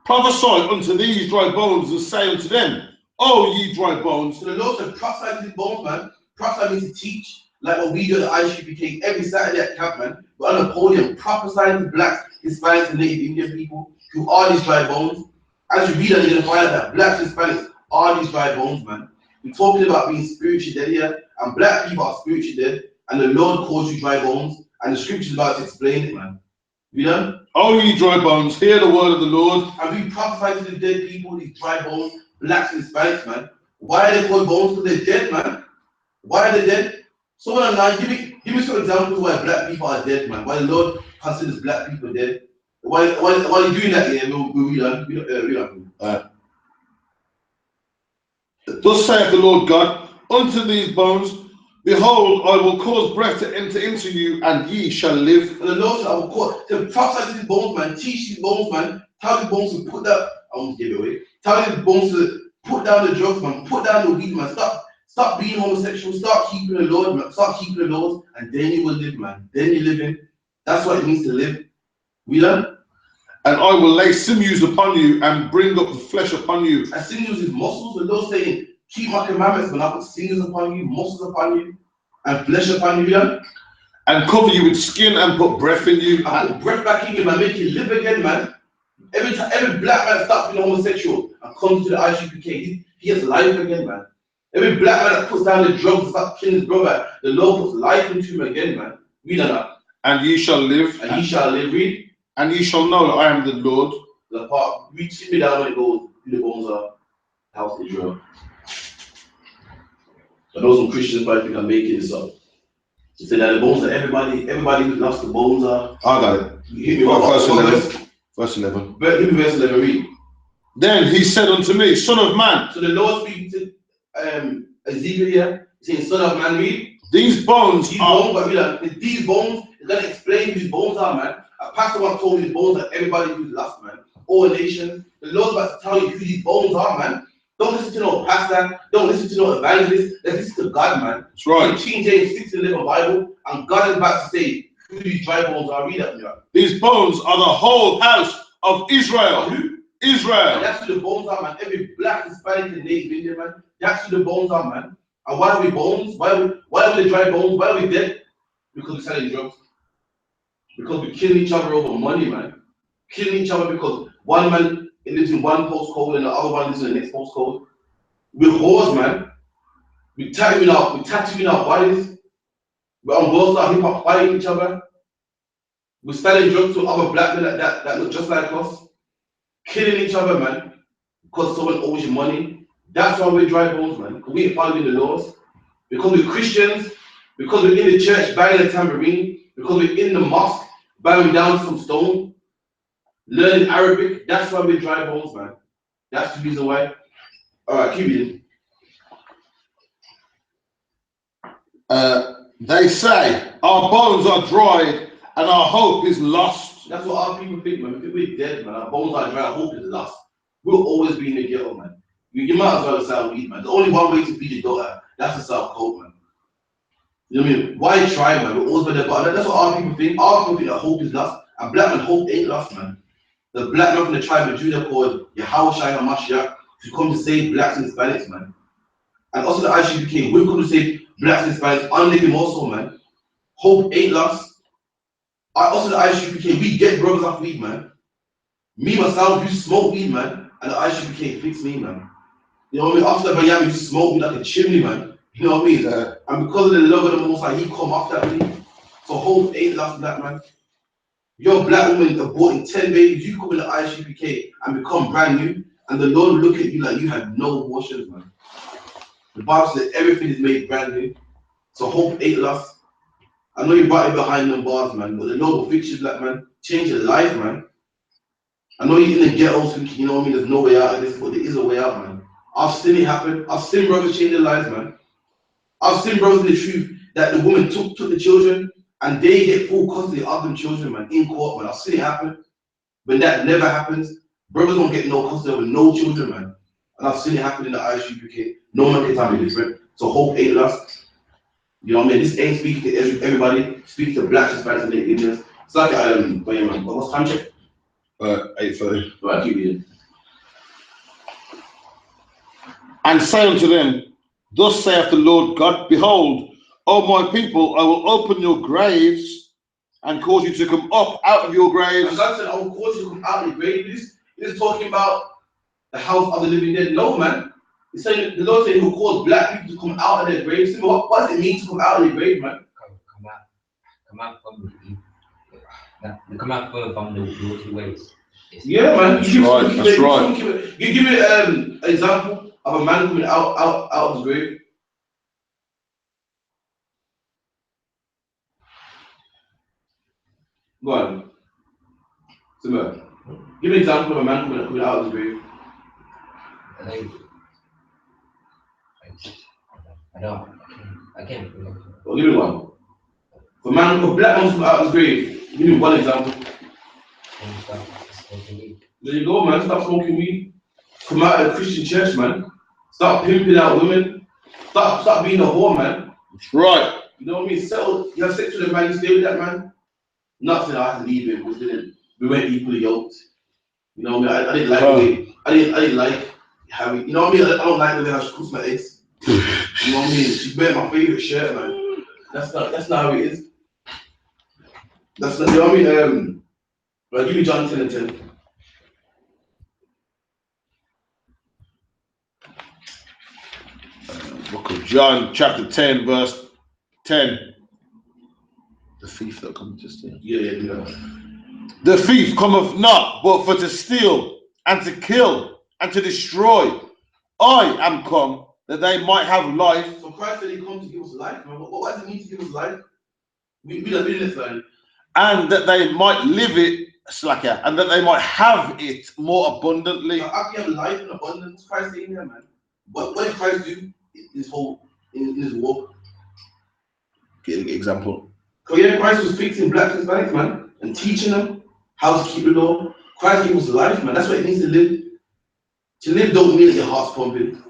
prophesy unto these dry bones and say unto them, O ye dry bones. So the Lord said, prophesy to these bones, man. Prophesy means to teach, like what we do at the I.S.U.P.K every Saturday at camp, man. We're on the podium prophesying to blacks, Hispanics, and Native Indian people who are these dry bones. As you read that, you're going to find out that blacks and Hispanics are these dry bones, man. We're talking about being spiritually dead here, and black people are spiritually dead, and the Lord calls you dry bones, and the scripture's about to explain it, man. You done? O ye dry bones, hear the word of the Lord. And we prophesy to the dead people, these dry bones, blacks and Hispanics, man. Why are they called bones? Because they're dead, man. Why are they dead? Someone online, give me some examples why black people are dead, man. Why the Lord considers black people dead. Why are you doing that here? We don't. Thus saith the Lord God, unto these bones, behold, I will cause breath to enter into you, and ye shall live. And the Lord said, I will call to prophesy to these bones, man. Teach these bones, man. Tell these bones to put that. I won't give it away. Tell these bones to put down the drugs, man. Put down the weed, man. Stop being homosexual. Start keeping the Lord, man. Start keeping the laws, and then you will live, man. Then you live in. That's what it means to live. We learn. And I will lay sinews upon you and bring up the flesh upon you. And sinews is muscles. The Lord saying, keep my commandments, man. I put sinews upon you, muscles upon you, and flesh upon you. We learn. And cover you with skin and put breath in you. I put breath back in you, man. Make you live again, man. Every black man stops being homosexual and comes to the I.S.U.P.K, he has life again, man. Every black man that puts down the drugs and starts killing his brother, the Lord puts life into him again, man. Read that. And ye shall live. And ye shall live. Read. And ye shall know that I am the Lord. The part, read me down when it goes, who the bones are, house of Israel. I know some Christians probably think I'm making this up. To say that the bones are everybody who lost the bones are. I got it. Hit me verse 11. Verse 11. Give me verse 11, read. Then he said unto me, Son of man. So the Lord speaks to Ezekiel here, saying, Son of man, read. These bones these bones, is going to explain who these bones are, man. A pastor once told me the bones are everybody who's lost, man. All nations. The Lord's about to tell you who these bones are, man. Don't listen to no pastor. Don't listen to no evangelist. Let's listen to God, man. That's right. The King James 6:11 Bible, and God is about to say who these dry bones are. Read that, man. These bones are the whole house of Israel. Who? Israel. And that's who the bones are, man. Every black, Hispanic, and Native Indian, man. That's who the bones are, man. And why are we bones? Why are we the dry bones? Why are we dead? Because we're selling drugs. Because we're killing each other over money, man. Killing each other because one man lives in one postcode and the other one lives in the next postcode. We're whores, man. We're tattooing our bodies. We're on World Star Hip Hop fighting each other. We're selling drugs to other black men that look just like us. Killing each other, man. Because someone owes you money. That's why we're dry bones, man. Because we ain't following the laws. Because we're Christians. Because we're in the church banging a tambourine. Because we're in the mosque bowing down some stone. Learning Arabic. That's why we're dry bones, man. That's the reason why. Alright, keep reading. They say our bones are dried and our hope is lost. That's what our people think, man. We think we're dead, man. Our bones are dry, our hope is lost. We'll always be in the ghetto, man. You might as well sell weed, man. The only one way to feed your daughter, that's to sell coke, man. You know what I mean? Why try, man? We're always been there, but that's what our people think. Our people think that hope is lost. And black man, hope ain't lost, man. The black man from the tribe of Judah called Yahweh HaMashiach to come to save blacks and Hispanics, man. And also the I.S.U.P.K will come to save blacks and Hispanics, unlike him also, man. Hope ain't lost. Also the I.S.U.P.K, we get brothers off weed, man. Me, myself, you smoke weed, man. And the I.S.U.P.K fix me, man. You know what I mean? After Miami, you smoke weed like a chimney, man. You know what I mean? And because of the love of the Most High, he come off that weed. So hope ain't lost, black man. You're a black woman aborting 10 babies, you come in the I.S.U.P.K and become brand new, and the Lord look at you like you had no abortions, man. The Bible says everything is made brand new. So hope ain't lost. I know you're right behind them bars, man, but the Lord will fix you, black man. Change your life, man. I know you're in the ghettos thinking, you know what I mean, there's no way out of this, but there is a way out, man. I've seen it happen. I've seen brothers change their lives, man. I've seen brothers in the truth that the woman took the children and they get full custody of them children, man, in court, man. I've seen it happen. When that never happens, brothers don't get no custody over no children, man. And I've seen it happen in the I.S.U.K. No man can tell me different. So hope ain't lost. You know what I mean? This ain't speaking to everybody. Speaking to blacks, Hispanics, and Indians. It's like what's time check? 8:30. Right, keep reading. And say unto them, thus saith the Lord God, behold, O my people, I will open your graves and cause you to come up out of your graves. And God said, I will cause you to come out of your grave. This is talking about the house of the living dead. No, man. It's saying, the Lord said he will cause black people to come out of their graves. What does it mean to come out of your grave, man? Come out from the naughty ways. Yeah, man. That's right. You give me an example of a man coming out of his grave. Go on. Simba. Give me an example of a man coming out of his grave. I can't. Well, give me one. For a black man coming out of his grave, give me one example. There you go, man. Stop smoking weed. Come out of the Christian church, man. Stop pimping out women. Stop being a whore, man. That's right. You know what I mean? Settle. You have sex with a man, you stay with that man. Not saying I had to leave him, because we weren't equally yoked. You know what I mean? I didn't like the way. I didn't like having. You know what I mean? I don't like the way how she cooks my eggs. You know what I mean? She wear my favorite shirt, man. That's not how it is. That's not. You know what I mean? Right, give me John 10 and 10. Book of John, chapter 10, verse 10. The thief that cometh to steal. Yeah. The thief cometh not, but for to steal, and to kill, and to destroy. I am come, that they might have life. So Christ said he come to give us life, man. What does it mean to give us life? We don't mean this, man. And that they might live it, slacker, and that they might have it more abundantly. Now, after you have life in abundance, Christ saying there, man. What did Christ do in his walk? Give an example. Because yeah, Christ was fixing blacks and Hispanics, man. and teaching them how to keep the law. Christ gave us life, man. That's what it means to live. To live don't mean that your heart's pumping.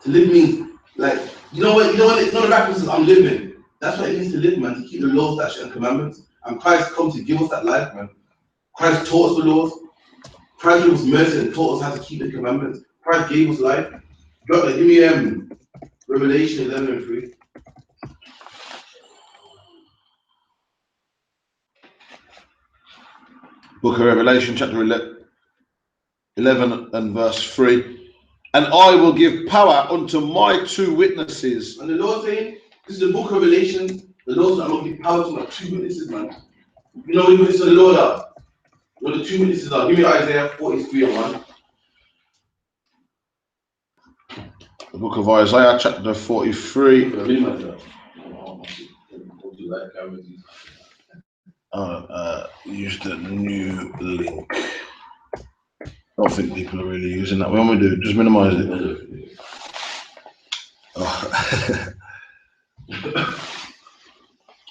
To live means, like, you know what, it's not a reference, I'm living. That's what it means to live, man, to keep the laws, statutes, and commandments. And Christ come to give us that life, man. Christ taught us the laws. Christ gave us mercy and taught us how to keep the commandments. Christ gave us life. Give me Revelation 11:3. Book of Revelation, chapter 11 and verse 3. And I will give power unto my 2 witnesses. And the Lord saying, this is the book of Revelation. The Lord said, I'm going to give power to my 2 witnesses, man. You know the witnesses of the Lord are? You know the 2 witnesses are? Give me Isaiah 43:1. The book of Isaiah, chapter 43. Use the new link. I don't think people are really using that. When we do, just minimize it.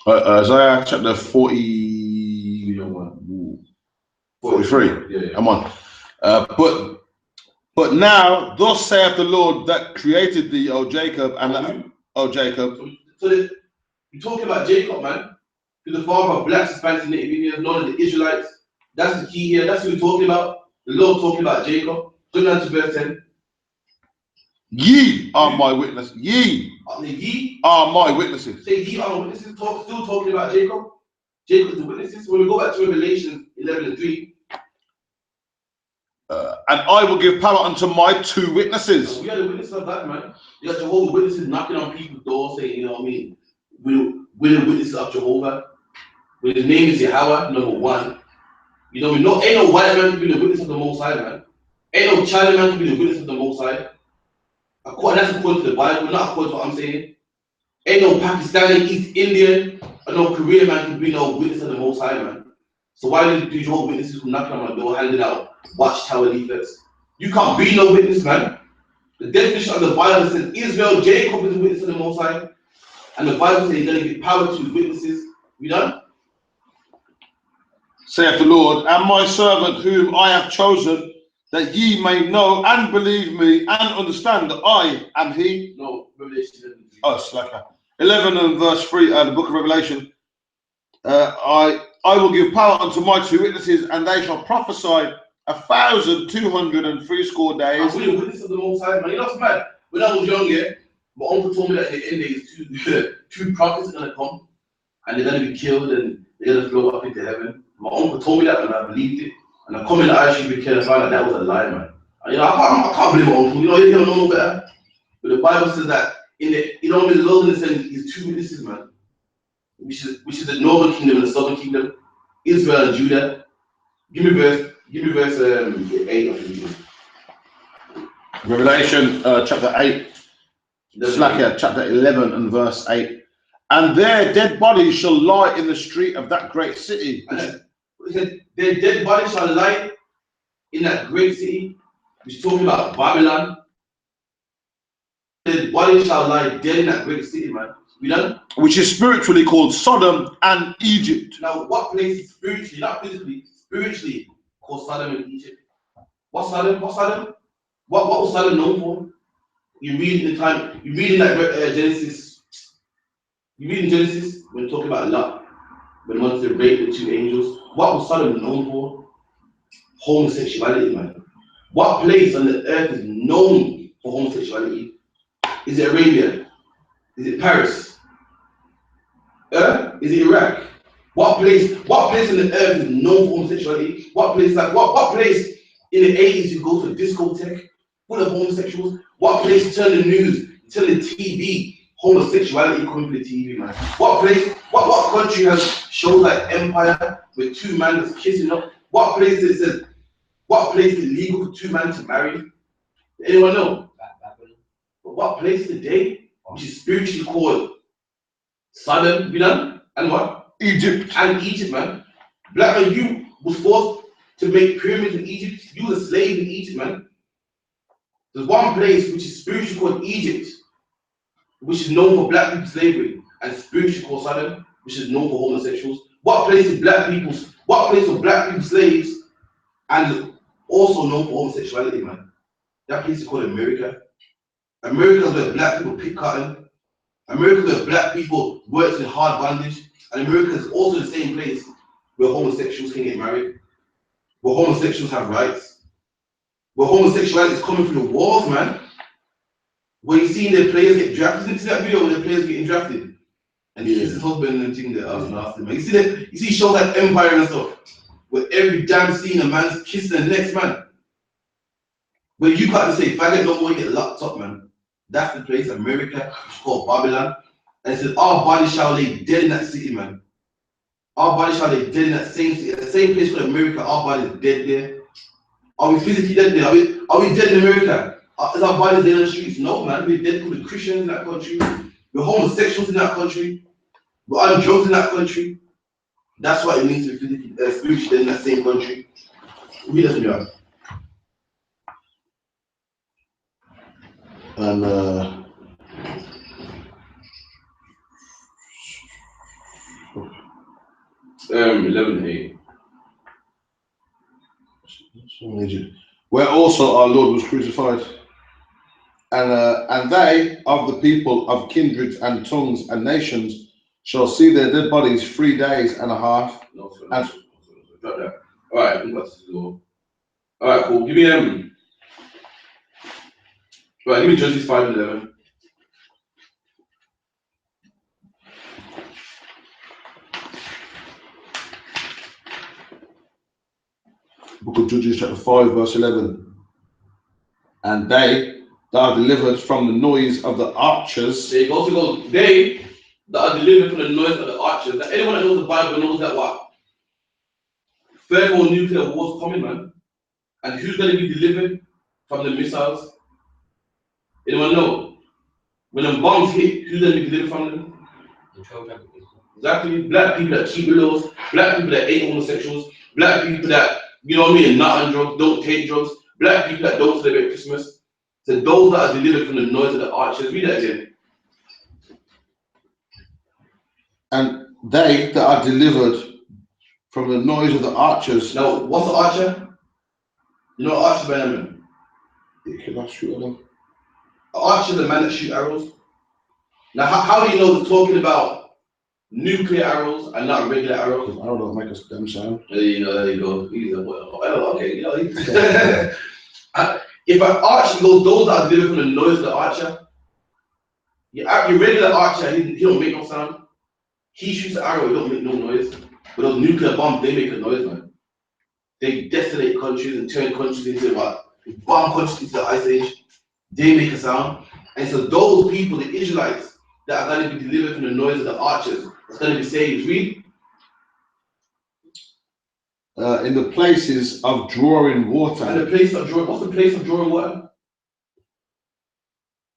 Isaiah chapter 43. Yeah. Come on. But now, thus saith the Lord that created thee, O Jacob, and O Jacob. So you're talking about Jacob, man. Who's the father of blacks, Hispanics, and Native Indians, known as the Israelites. That's the key here. That's what we're talking about. The Lord talking about Jacob. Jump down to verse 10. Ye are my witnesses. Ye are my witnesses. Say ye are my witnesses. Still talking about Jacob. Jacob is the witnesses. When we go back to Revelation 11:3. And I will give power unto my 2 witnesses. We are the witnesses of that, man. You got Jehovah's Witnesses knocking on people's doors saying, you know what I mean? We're the witnesses of Jehovah. When his name is Yahweh, number 1. You know, ain't no white man can be the witness of the Most High, man. Ain't no China man can be the witness of the Most High. That's according to the Bible, not according to what I'm saying. Ain't no Pakistani, East Indian, or no Korean man can be no witness of the Most High, man. So why do Jehovah's Witnesses who knocking on my door handing out watchtower leaflets? You can't be no witness, man. The definition of the Bible says Israel, Jacob is a witness of the Most High. And the Bible says he's going to give power to his witnesses. You done? Saith the Lord, and my servant whom I have chosen, that ye may know and believe me and understand that I am he. No, Revelation 11. Oh, slacker. 11 and verse 3, the book of Revelation. I will give power unto my 2 witnesses, and they shall prophesy 1,260 days. We're the witness of the Most High, man. You know what's mad? When I was young, my uncle told me that in the end days, 2 prophets are going to come, and they're going to be killed, and they're going to float up into heaven. My uncle told me that, and I believed it. And I come in the I.S.U.P.K and I found out that was a lie, man. And, you know, I can't believe my uncle. You know, he don't know better. But the Bible says that in the wilderness, and his 2 witnesses, man, which is the northern kingdom and the southern kingdom, Israel and Judah. Give me verse 8 of the Revelation chapter 8, slacker, chapter 11 and verse 8. And their dead bodies shall lie in the street of that great city. Their dead bodies shall lie in that great city, which is talking about Babylon. Their bodies shall lie dead in that great city, man. You know? Which is spiritually called Sodom and Egypt. Now, what place is spiritually, not physically, spiritually called Sodom and Egypt? What's Sodom? What was Sodom known for? You read in that Genesis. You read in Genesis when talking about Lot, when one said rape the 2 angels. What was Sodom known for? Homosexuality, man. What place on the earth is known for homosexuality? Is it Arabia? Is it Paris? Is it Iraq? What place on the earth is known for homosexuality? What place in the 80s you go to a discotheque full of homosexuals? What place turn the news, turn the TV, homosexuality coming to the TV, man? What country has shows like Empire with 2 men that's kissing up? What place is legal for 2 men to marry? Anyone know? But what place today, which is spiritually called Sodom, you know? And what? Egypt. And Egypt, man. Black man, you was forced to make pyramids in Egypt. You was a slave in Egypt, man. There's one place which is spiritually called Egypt, which is known for black people slavery, and spiritually called Sodom, which is known for homosexuals. What place is black people's What place for black people slaves and also known for homosexuality, man? That place is called America. America is where black people pick cotton. America is where black people work in hard bondage. And America is also the same place where homosexuals can get married, where homosexuals have rights, where homosexuality is coming through the walls, man. Where you see their players get drafted. You see that video where the players getting drafted? And he kisses his husband and thing that I was nasty, man. You see that? You see shows like Empire and stuff, where every damn scene a man's kissing the next man. Where you can't say faggot no more, you get locked up, man. That's the place, America. It's called Babylon. And it says, our body shall lay dead in that city, man. Our body shall lay dead in that same city, the same place called America. Our body is dead there. Are we physically dead there? Are we dead in America? Is our bodies dead on the streets? No, man. We're dead because we're Christians in that country. We're homosexuals in that country. We're on drugs in that country. That's what it means to be physically, spiritually dead in that same country. Who doesn't know? And 11:8. where also our Lord was crucified. And they of the people of kindreds and tongues and nations shall see their dead bodies 3 days and a half. No, sorry. Drop that. All right, we got to go. All right, cool. Give me right, give me Judges 5:11. Book of Judges chapter 5 verse 11. And they that are delivered from the noise of the archers. There you go. So they that are delivered from the noise of the archers. Now, anyone that knows the Bible knows that what? Third world nuclear war's coming, man. And who's going to be delivered from the missiles? Anyone know? When them bombs hit, who's going to be delivered from them? Exactly. Black people that keep the laws, black people that hate homosexuals, black people that, you know what I mean, not on drugs, don't take drugs, black people that don't celebrate Christmas. So those that are delivered from the noise of the archers, read that again. And they that are delivered from the noise of the archers. Now, what's the archer? You know what archer, Benjamin? Can I shoot them? An archer is a man that shoots arrows. Now, how do you know they're talking about nuclear arrows and not regular arrows? I don't know, make us damn sound. There you go. He's a okay, you know. If an archer goes, those that are delivered from the noise of the archer, your regular archer, he don't make no sound. He shoots an arrow, he don't make no noise. But those nuclear bombs, they make a noise, man. They desolate countries and turn countries into what? Bomb countries into the Ice Age. They make a sound. And so those people, the Israelites, that are going to be delivered from the noise of the archers, that's going to be saved. Read. In the places of drawing water. And the place of drawing, what's the place of drawing water?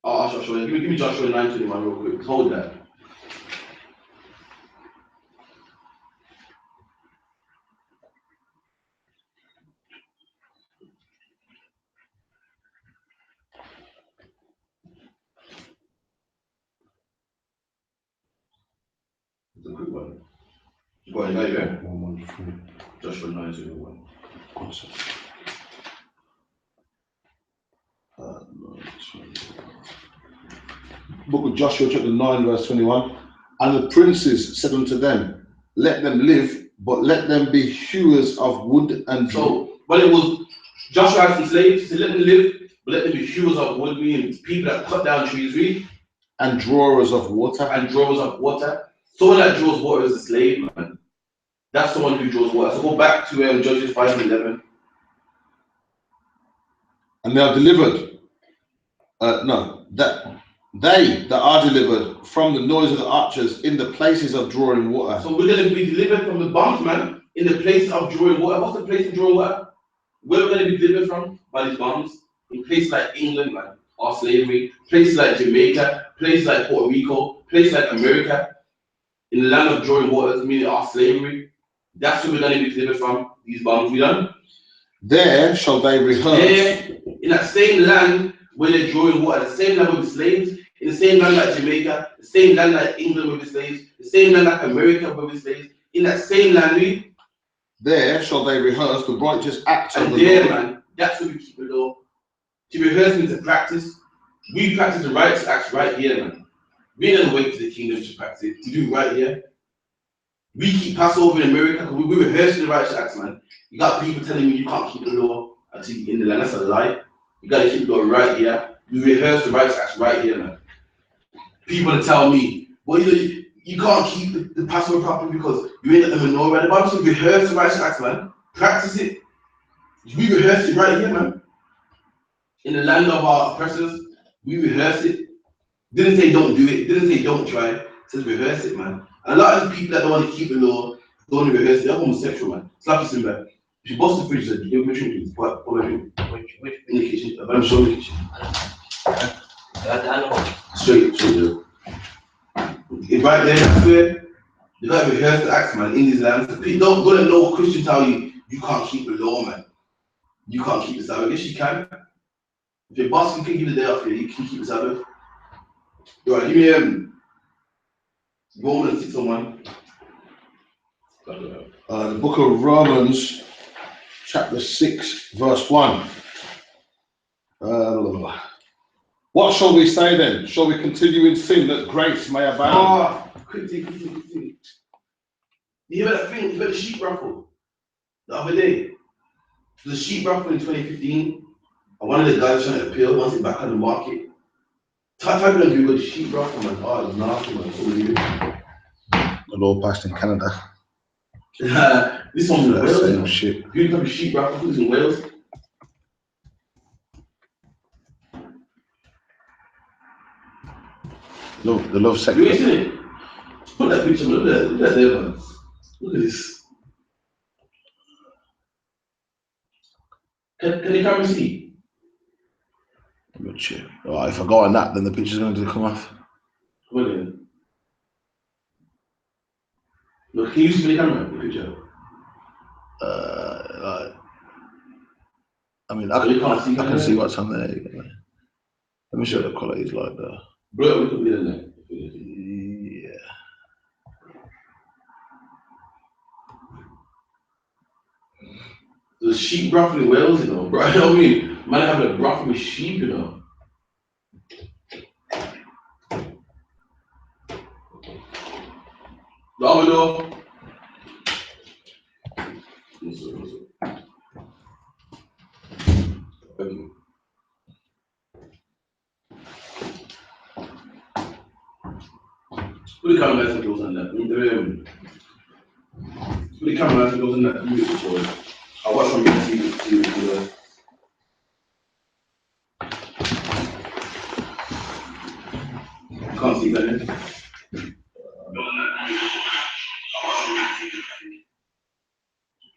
Oh, I'll show you. Give me Joshua 9:21 real quick. Hold that. It's a quick one. Go ahead, got you there? Joshua 9:21. Book of Joshua chapter 9 verse 21. And the princes said unto them, let them live, but let them be hewers of wood and So, but it was Joshua had some slaves, he said let them live, but let them be hewers of wood, meaning people that cut down trees, read. And drawers of water. And drawers of water. Someone that draws water is a slave, man. That's someone who draws water. So go back to Judges 5:11. And they are delivered. That they that are delivered from the noise of the archers in the places of drawing water. So we're going to be delivered from the bombs, man, in the place of drawing water. What's the place of drawing water? Where we're going to be delivered from? By these bombs. In places like England, man, our slavery. Places like Jamaica. Places like Puerto Rico. Places like America. In the land of drawing waters, meaning our slavery. That's where we're going to be delivered from. These bombs, we done. There shall they rehearse. There, in that same land where they're drawing water, the same land with the slaves, in the same land like Jamaica, the same land like England with the slaves, the same land like America with the slaves, in that same land, There shall they rehearse the righteous acts of And the there, Lord. man, that's what we keep the law. To rehearse means to practice. We practice the righteous acts right here, man. We ain't gonna wait to the kingdom to practice it, to do right here. We keep Passover in America because we rehearse the righteous acts, man. You got people telling you can't keep the law until you're in the land. That's a lie. You gotta keep the law right here. We rehearse the righteous acts right here, man. People that tell me, well, you can't keep the Passover properly because you ain't let them know, right? The Bible says rehearse the righteous acts, man. Practice it. We rehearse it right here, man. In the land of our oppressors, we rehearse it. Didn't say don't do it. Didn't say don't try it. It says rehearse it, man. And a lot of the people that don't want to keep the law, don't want to rehearse it, they're homosexual, man. Slap this in back. If you bust the fridge, you give me a drink. What in the kitchen? I'm sure in the kitchen. I know. Straight there. If right there, that's where you gotta rehearse the acts, man, in these lands. People don't go to no Christian tell you you can't keep the law, man. You can't keep the Sabbath. Yes, you can. If your boss can give you the day off here, you can keep the Sabbath. Right, give me Romans 6:1. The book of Romans, chapter 6, verse 1. What shall we say then? Shall we continue in sin that grace may abound? Quick thing. You hear that thing? You heard the sheep raffle the other day? The sheep raffle in 2015, and one of the guys trying to appeal wants it back on the market. Type in on Google the sheep raffle, man. Oh, it's nasty, man. So weird. The law passed in Canada. This one's in Wales. Same shit. You look up the sheep raffle, who's in Wales? The love sector. You ain't seen it? Put that picture, look at that there, man. Look at this. Can the camera see? Good shit. Alright, if I go on that, then the picture's going to come off. Well then. Look, can you see the camera? The picture. I mean, So you can't see I can see what's on there. Let me show the qualities like that. Bro, we could be in there. Yeah. The sheep raffle in Wales, you know, bro. I know what I mean. Man, having a raffle with sheep, you know. The other door. Thank you. Put the camera nice and close on that. Put the camera nice and close on that. I watch from YouTube to can't see that.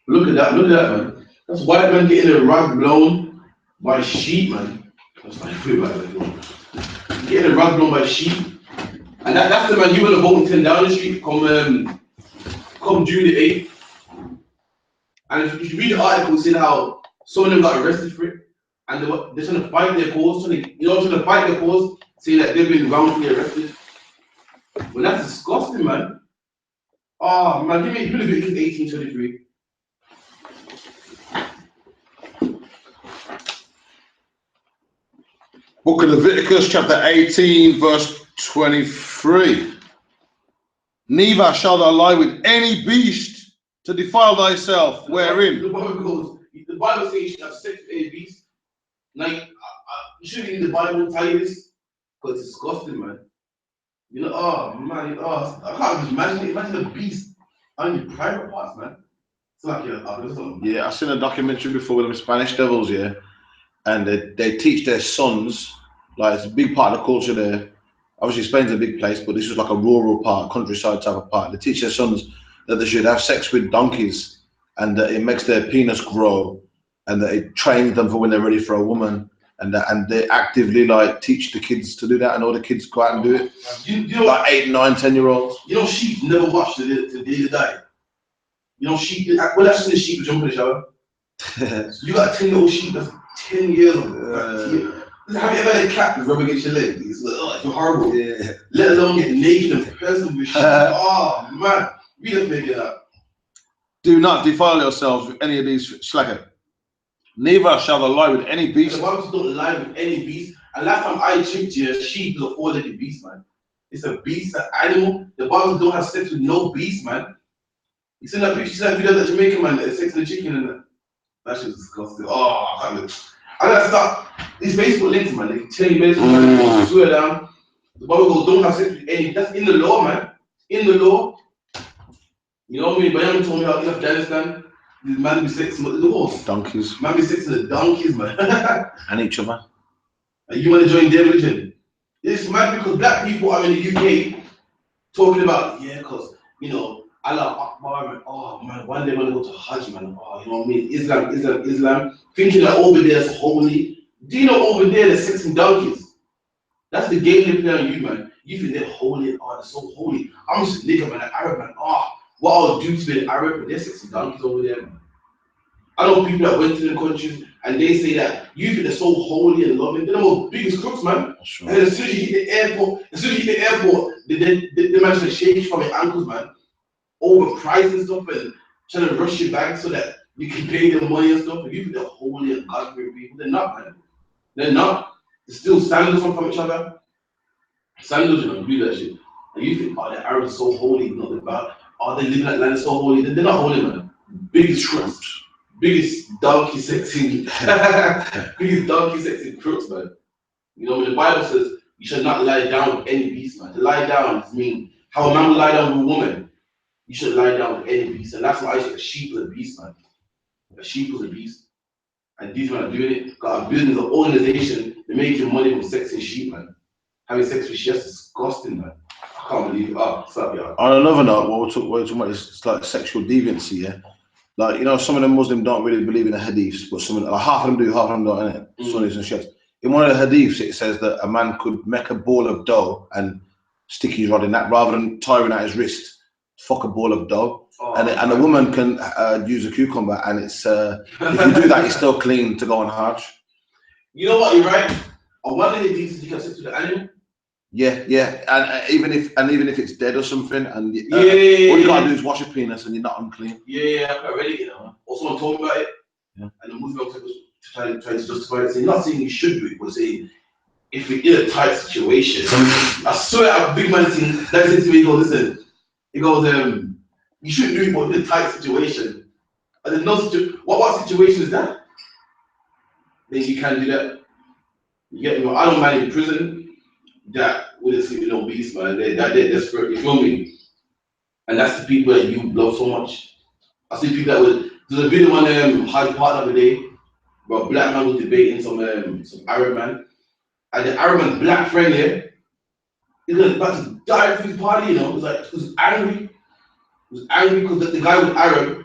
Look at that, man. That's white man getting a rug blown by sheep, man. That's like pretty bad. Getting a rug blown by sheep. And that's the man you want to vote in 10 Downing Street come June the 8th. And if you read the article, see how some of them got arrested for it. And they're trying to fight their cause, trying to fight their cause, saying that they've been wrongfully arrested. Well, that's disgusting, man. Oh, man, give me a bit in 1823. Book of Leviticus, chapter 18, verse 23. Neither shalt thou lie with any beast to defile thyself, wherein. The Bible says you should have sex with any beast. Like, you shouldn't read the Bible tell you this, because it's disgusting, man. You know, oh man, I can't even imagine it. Imagine a beast on your private parts, man. It's like yeah, I've seen a documentary before with them Spanish devils, yeah, and they teach their sons, like it's a big part of the culture there. Obviously, Spain's a big place, but this was like a rural part, countryside type of part. They teach their sons that they should have sex with donkeys, and that it makes their penis grow, and that it trains them for when they're ready for a woman. And they actively like teach the kids to do that, and all the kids go out and do it. You know, like 8, 9, 10-year-olds. You know, sheep never watch the day they die. You know, sheep. Well, that's when the sheep jump in the shower. You got a 10-year-old sheep that's 10 years old. Have you ever had a cat with rub against your leg? It's like, it's horrible. Yeah. Let alone get naked and present with sheep. Oh man, we don't make it up. Do not defile yourselves with any of these slacker. Neither shall they lie with any beast. The Bible don't lie with any beast. And last time I checked you, a sheep is a four-legged beast, man. It's a beast, an animal. The Bible don't have sex with no beast, man. You seen that picture, that video of that Jamaican man, that sex with the chicken and that? That shit's disgusting. Oh, I can't look. I gotta stop. These Facebook links, man, they tell you basically, man, swear down. The Bible goes, don't have sex with any. That's in the law, man. In the law. You know what I mean? Bayam told me how in Afghanistan, these man be sexing with the horse. Donkeys. Man be sexing the donkeys, man. And each other. And you want to join their religion? It's mad because black people are in the UK talking about, yeah, because, you know, Allah Akbar, man. Oh, man, one day when I go to Hajj, man. Oh, you know what I mean? Islam. Thinking that over there is holy. Do you know over there they're sexing donkeys? That's the game they play on you, man. You think they're holy. Oh, they're so holy. I'm just a nigga, man, an Arab, man. Oh, what I'll do to be an Arab, but they're sexing donkeys over there, man. I know people that went to the countries and they say that you think they're so holy and loving. They're the most biggest crooks, man. That's right. And as soon as you hit the airport, they manage to shake you from your ankles, man. Overpriced and stuff and trying to rush you back so that you can pay them money and stuff. And you think they're holy and God-fearing people. They're not, man. They're not. They steal sandals from each other. Sandals, you know, do that shit. And you think, oh, the Arabs are so holy, not the bad. Oh, they live in that land so holy. They're not holy, man. Biggest crooks. Biggest donkey sexing. Biggest donkey sexing crooks, man. You know, when the Bible says you should not lie down with any beast, man. To lie down is mean. How a man will lie down with a woman. You should lie down with any beast. And that's why I say a sheep is a beast, man. A sheep is a beast. And these men are doing it. Got a business, an organization, they're making money from sexing sheep, man. Having sex with sheep, that's disgusting, man. I can't believe it. Oh, what's up, y'all? On another note, what we're talking about is it's like sexual deviancy, yeah? Like, you know, some of the Muslims don't really believe in the hadiths, but some of them, like half of them do, half of them don't, innit? Sunnis and Shiites. In one of the hadiths, it says that a man could make a ball of dough and stick his rod in that rather than tiring out his wrist. Fuck a ball of dough. Oh, and a woman can use a cucumber, and it's if you do that, it's still clean to go on Hajj. You know what? You're right. On one of the hadiths, you can stick to the animal. Yeah, and even if it's dead or something, and all you gotta do is wash your penis, and you're not unclean. Yeah, I read it. You know, or someone told me about it, and the Muslim was trying to justify it, saying not saying you should do it, but saying if we're in a tight situation. I swear, a big man thing that said to me, he goes, listen, he goes, you shouldn't do it, but in a tight situation. And there's no situation. What situation is that? Then you can't do that. You get me? I don't mind in prison. That wouldn't sleep with no beast, man. They're desperate, you feel me? And that's the people that you love so much. I see people that would. There's a video on Hajj Part the other day, where a black man was debating some Arab man, and the Arab man's black friend here, he was about to die for his party, you know. He was angry. He was angry because the guy was Arab,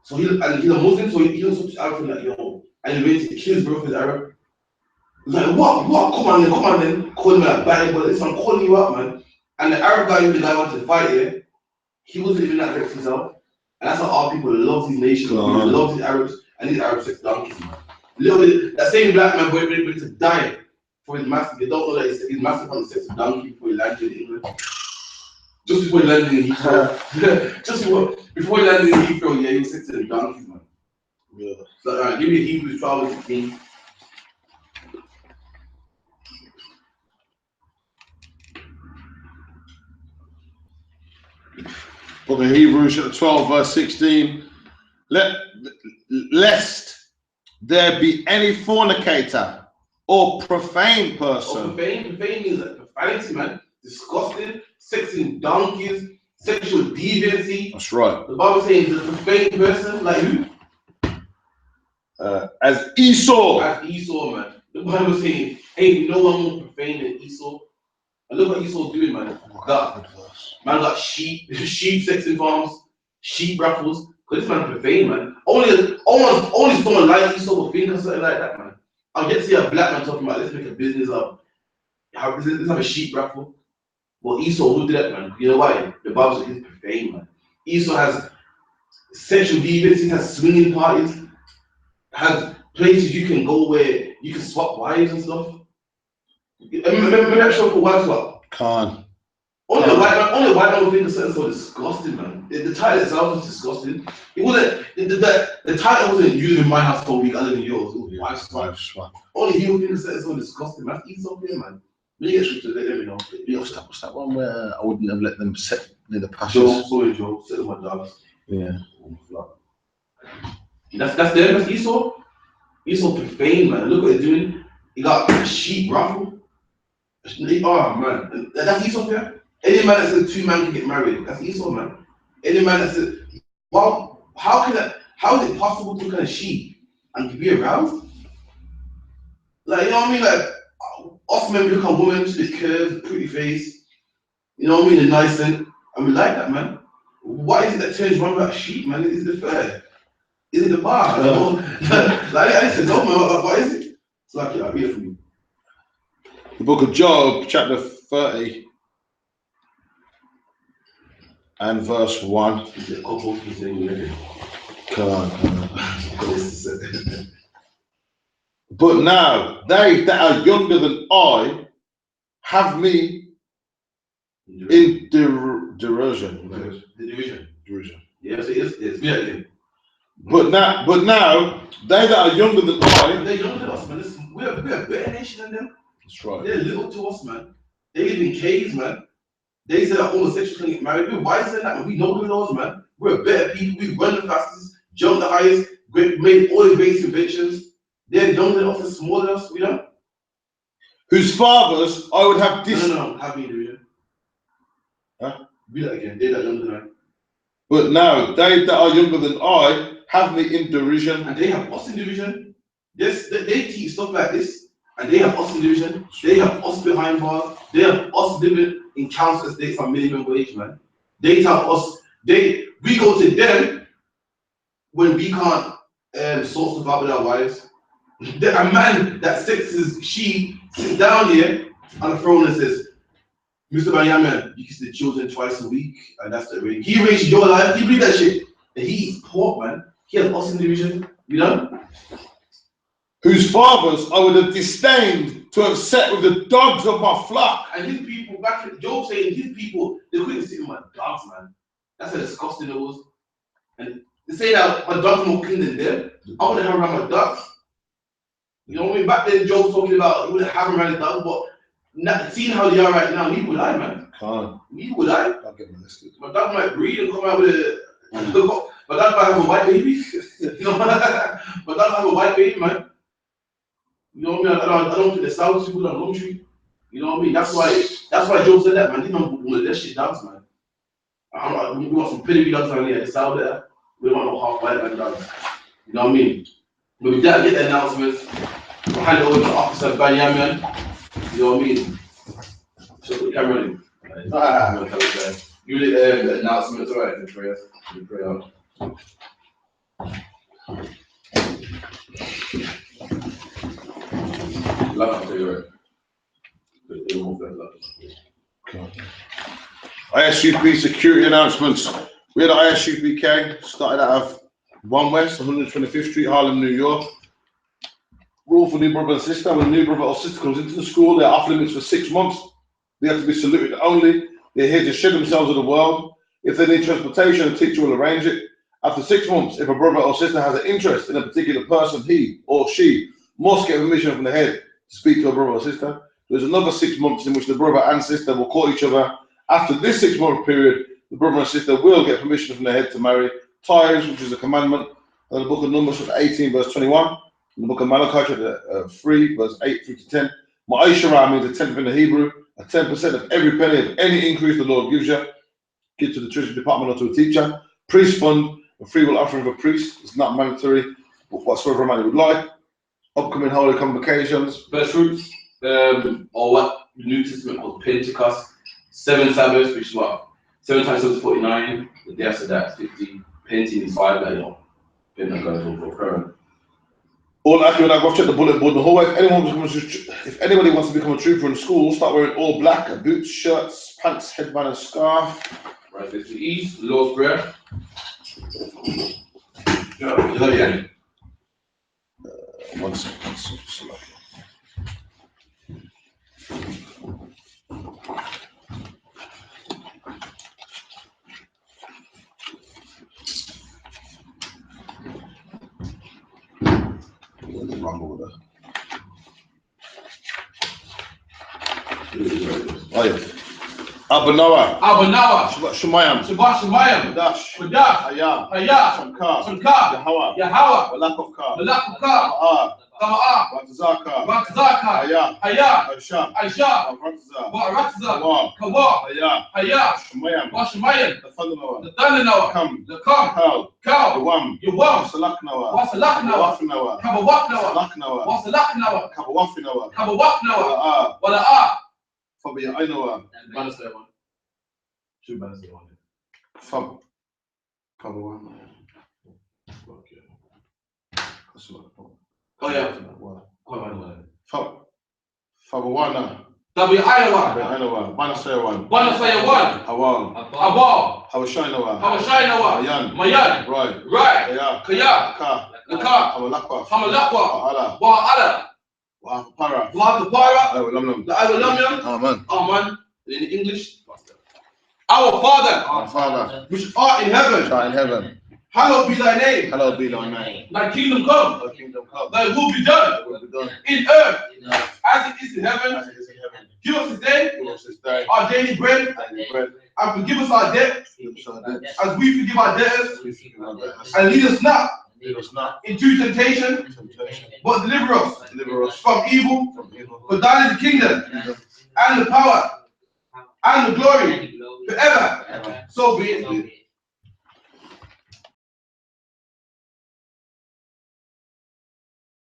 so he's a Muslim, so he was such Arab like, yo, and he went to kill his brother, Arab. Like, what? Come on then. Call me a bad boy. Listen, I'm calling you out, man. And the Arab guy who the guy wanted to fight here, he wasn't even that vexed himself. And that's how our people love these nations. People love these Arabs, and these Arabs sex donkeys, man. Literally, that same black man went to die for his master. They don't know that his master found the sex of donkey before he landed in England. Just before he landed in Heathrow. Just before he landed in Heathrow, yeah, he was sexing donkeys, man. Yeah. So, give me Hebrews 12:16. Book of Hebrews chapter 12 verse 16. Lest there be any fornicator or profane person. Profane means like profanity, man. Disgusting, sexing donkeys, sexual deviancy. That's right. The Bible says the profane person, like who? As Esau. As Esau, man. The Bible saying, hey, no one more profane than Esau. And look what Esau's doing, man. Man got sheep sexing farms, sheep raffles. Cause this man profane, man. Only someone like Esau will think of something like that, man. I'll get to see a black man talking about let's make a business of let's have a sheep raffle. Well, Esau will do that, man. You know why? The Bible says he's profane, man. Esau has sexual deviancy, has swinging parties, has places you can go where you can swap wives and stuff. Remember that show for Wife Swap? Khan. Only a white man would think of something so disgusting, man. The title itself was disgusting. It wasn't, the title wasn't used in my household week other than yours. It was wife's wife. Only he would think of something so disgusting, man. Eat something, man. When you get stripped to let me know. What's that one where I wouldn't have let them sit near the pastures? Joe, sit with my dogs. Yeah. That's them, that's Esau. Esau profane, man. Look what they're doing. He got a sheep raffle. Oh, man. That's Esau there. Any man that says two men can get married, that's Esau, man. Any man that says, well, how is it possible to kind of sheep and be aroused? Like, you know what I mean? Like, us men, we look at women, with curves, pretty face, you know what I mean? A nice thing, and we like that, man. What is it that turns one about sheep, man? Is it fair? Is it the bar? Like, I said, no, man, what is it? It's like, yeah, I'll read it for you. The book of Job, chapter 30 and verse 1. Is it a couple of things? Come on. But now, they that are younger than I have me in derision. Derision. Yes, it is. It's yeah. But now, they that are younger than I, they're younger than us, man. Listen, we're a better nation than them. That's right. They're little to us, man. They live in caves, man. They say that homosexuals can get married. We're wiser than that, man. We know the laws, man. We're better people. We run the fastest, jump the highest, made all the greatest inventions. They're younger than us and smaller than us, you know? Whose fathers I would have No, have me do it. Huh? Be that again. They're that younger than I. But now, they that are younger than I have me in derision. And they have us in derision. Yes, they teach stuff like this. And they have us in derision. They have us behind bars. They have us living in council estates on minimum wage, man. They tell us, we go to them when we can't sort stuff out with our wives. A man that sexes sheep sits down here on the throne and says, Mr. Benjamin, you kiss the children twice a week, and that's the rate. He raised your life, he believe that shit. And he eats pork, man. He has us in division, you know? Whose fathers I would have disdained to have set with the dogs of my flock. And his people, back in Job saying, his people, they couldn't sit with my dogs, man. That's how disgusting it was. And they say that my dogs are more clean than them. I wouldn't have around my dogs. You know what I mean? Back then, Job was talking about he wouldn't have them around his dogs, but not seeing how they are right now, neither would I, man. Neither would I. I'll get molested. My dog might breed and come out with a. My dog might have a white baby. You know, my dog might have a white baby, man. You know what I mean? I don't think the South people on Long Street. You know what I mean? That's why Joe said that, man. These don't want that shit dogs, man. We want some pedigree dogs down here, the South there. We don't want no half white man dogs. You know what I mean? But we gotta get the announcements. We'll hand it over to Officer Benjamin. You know what I mean? So put the camera in. You the announcements, alright, the prayers. The prayer. Love to you, right? I.S.U.P. security announcements. We had I.S.U.P.K. started out of 1 West, 125th Street, Harlem, New York. Rule for new brother and sister. When a new brother or sister comes into the school, they're off limits for 6 months. They have to be saluted only. They're here to shed themselves of the world. If they need transportation, a teacher will arrange it. After 6 months, if a brother or sister has an interest in a particular person, he or she must get permission from the head to speak to a brother or sister. There's another 6 months in which the brother and sister will call each other. After this 6 month period, the brother and sister will get permission from the head to marry. Tithes, which is a commandment. And the book of Numbers, chapter 18, verse 21. In the book of Malachi, chapter 3, verse 8 through to 10. Ma'ashara means a tenth in the Hebrew, a 10% of every penny of any increase the Lord gives you. Give to the treasury department or to a teacher. Priest fund, a free will offering of a priest. It's not mandatory, but whatsoever money would like. Upcoming holy convocations. First fruits, or what the New Testament calls Pentecost. 7 Sabbaths, which is what? 7 times 7 is 49. The day after that, 50. Pentecost is 5, that, you know. Pentecost is for current. All accurate, I've checked the bullet board in the hallway. If anybody wants to become a trooper in school, start wearing all black, boots, shirts, pants, headband, and scarf. Right, face to the east, Lord's Prayer. Yeah. One second. Wrong order. Oh yeah. Abu Noah. Shemayim. Dash. Ayah. Shankar. Yahweh. Lack of car. Watazaka. Ayah. Aisha. Kawa. Ayah. Shemayim. The thunder Noah. Come. Cow. Yawam. Salak Noah. Waf Noah. Salak Noah. Kabawaf Noah. Fabi Ainoa. Fab. Kabawana. Oh yeah. Fab. Fabawana. Ainawa. Banasayawan. Hawal. Hawashainawa. Mayan. Right. Kaya. Ka. Hamalakwa. Ala. Wahapara. Amen. In English. Our Father. Which art in heaven. Hallowed be thy name. Thy kingdom come. Thy will be done. In earth. As it is in heaven. Give us this day our daily bread. And forgive us our debts. As we forgive our debtors. And lead us not into temptation. But deliver us from evil. For thine is the kingdom. And the power. And the glory. Forever. So be it.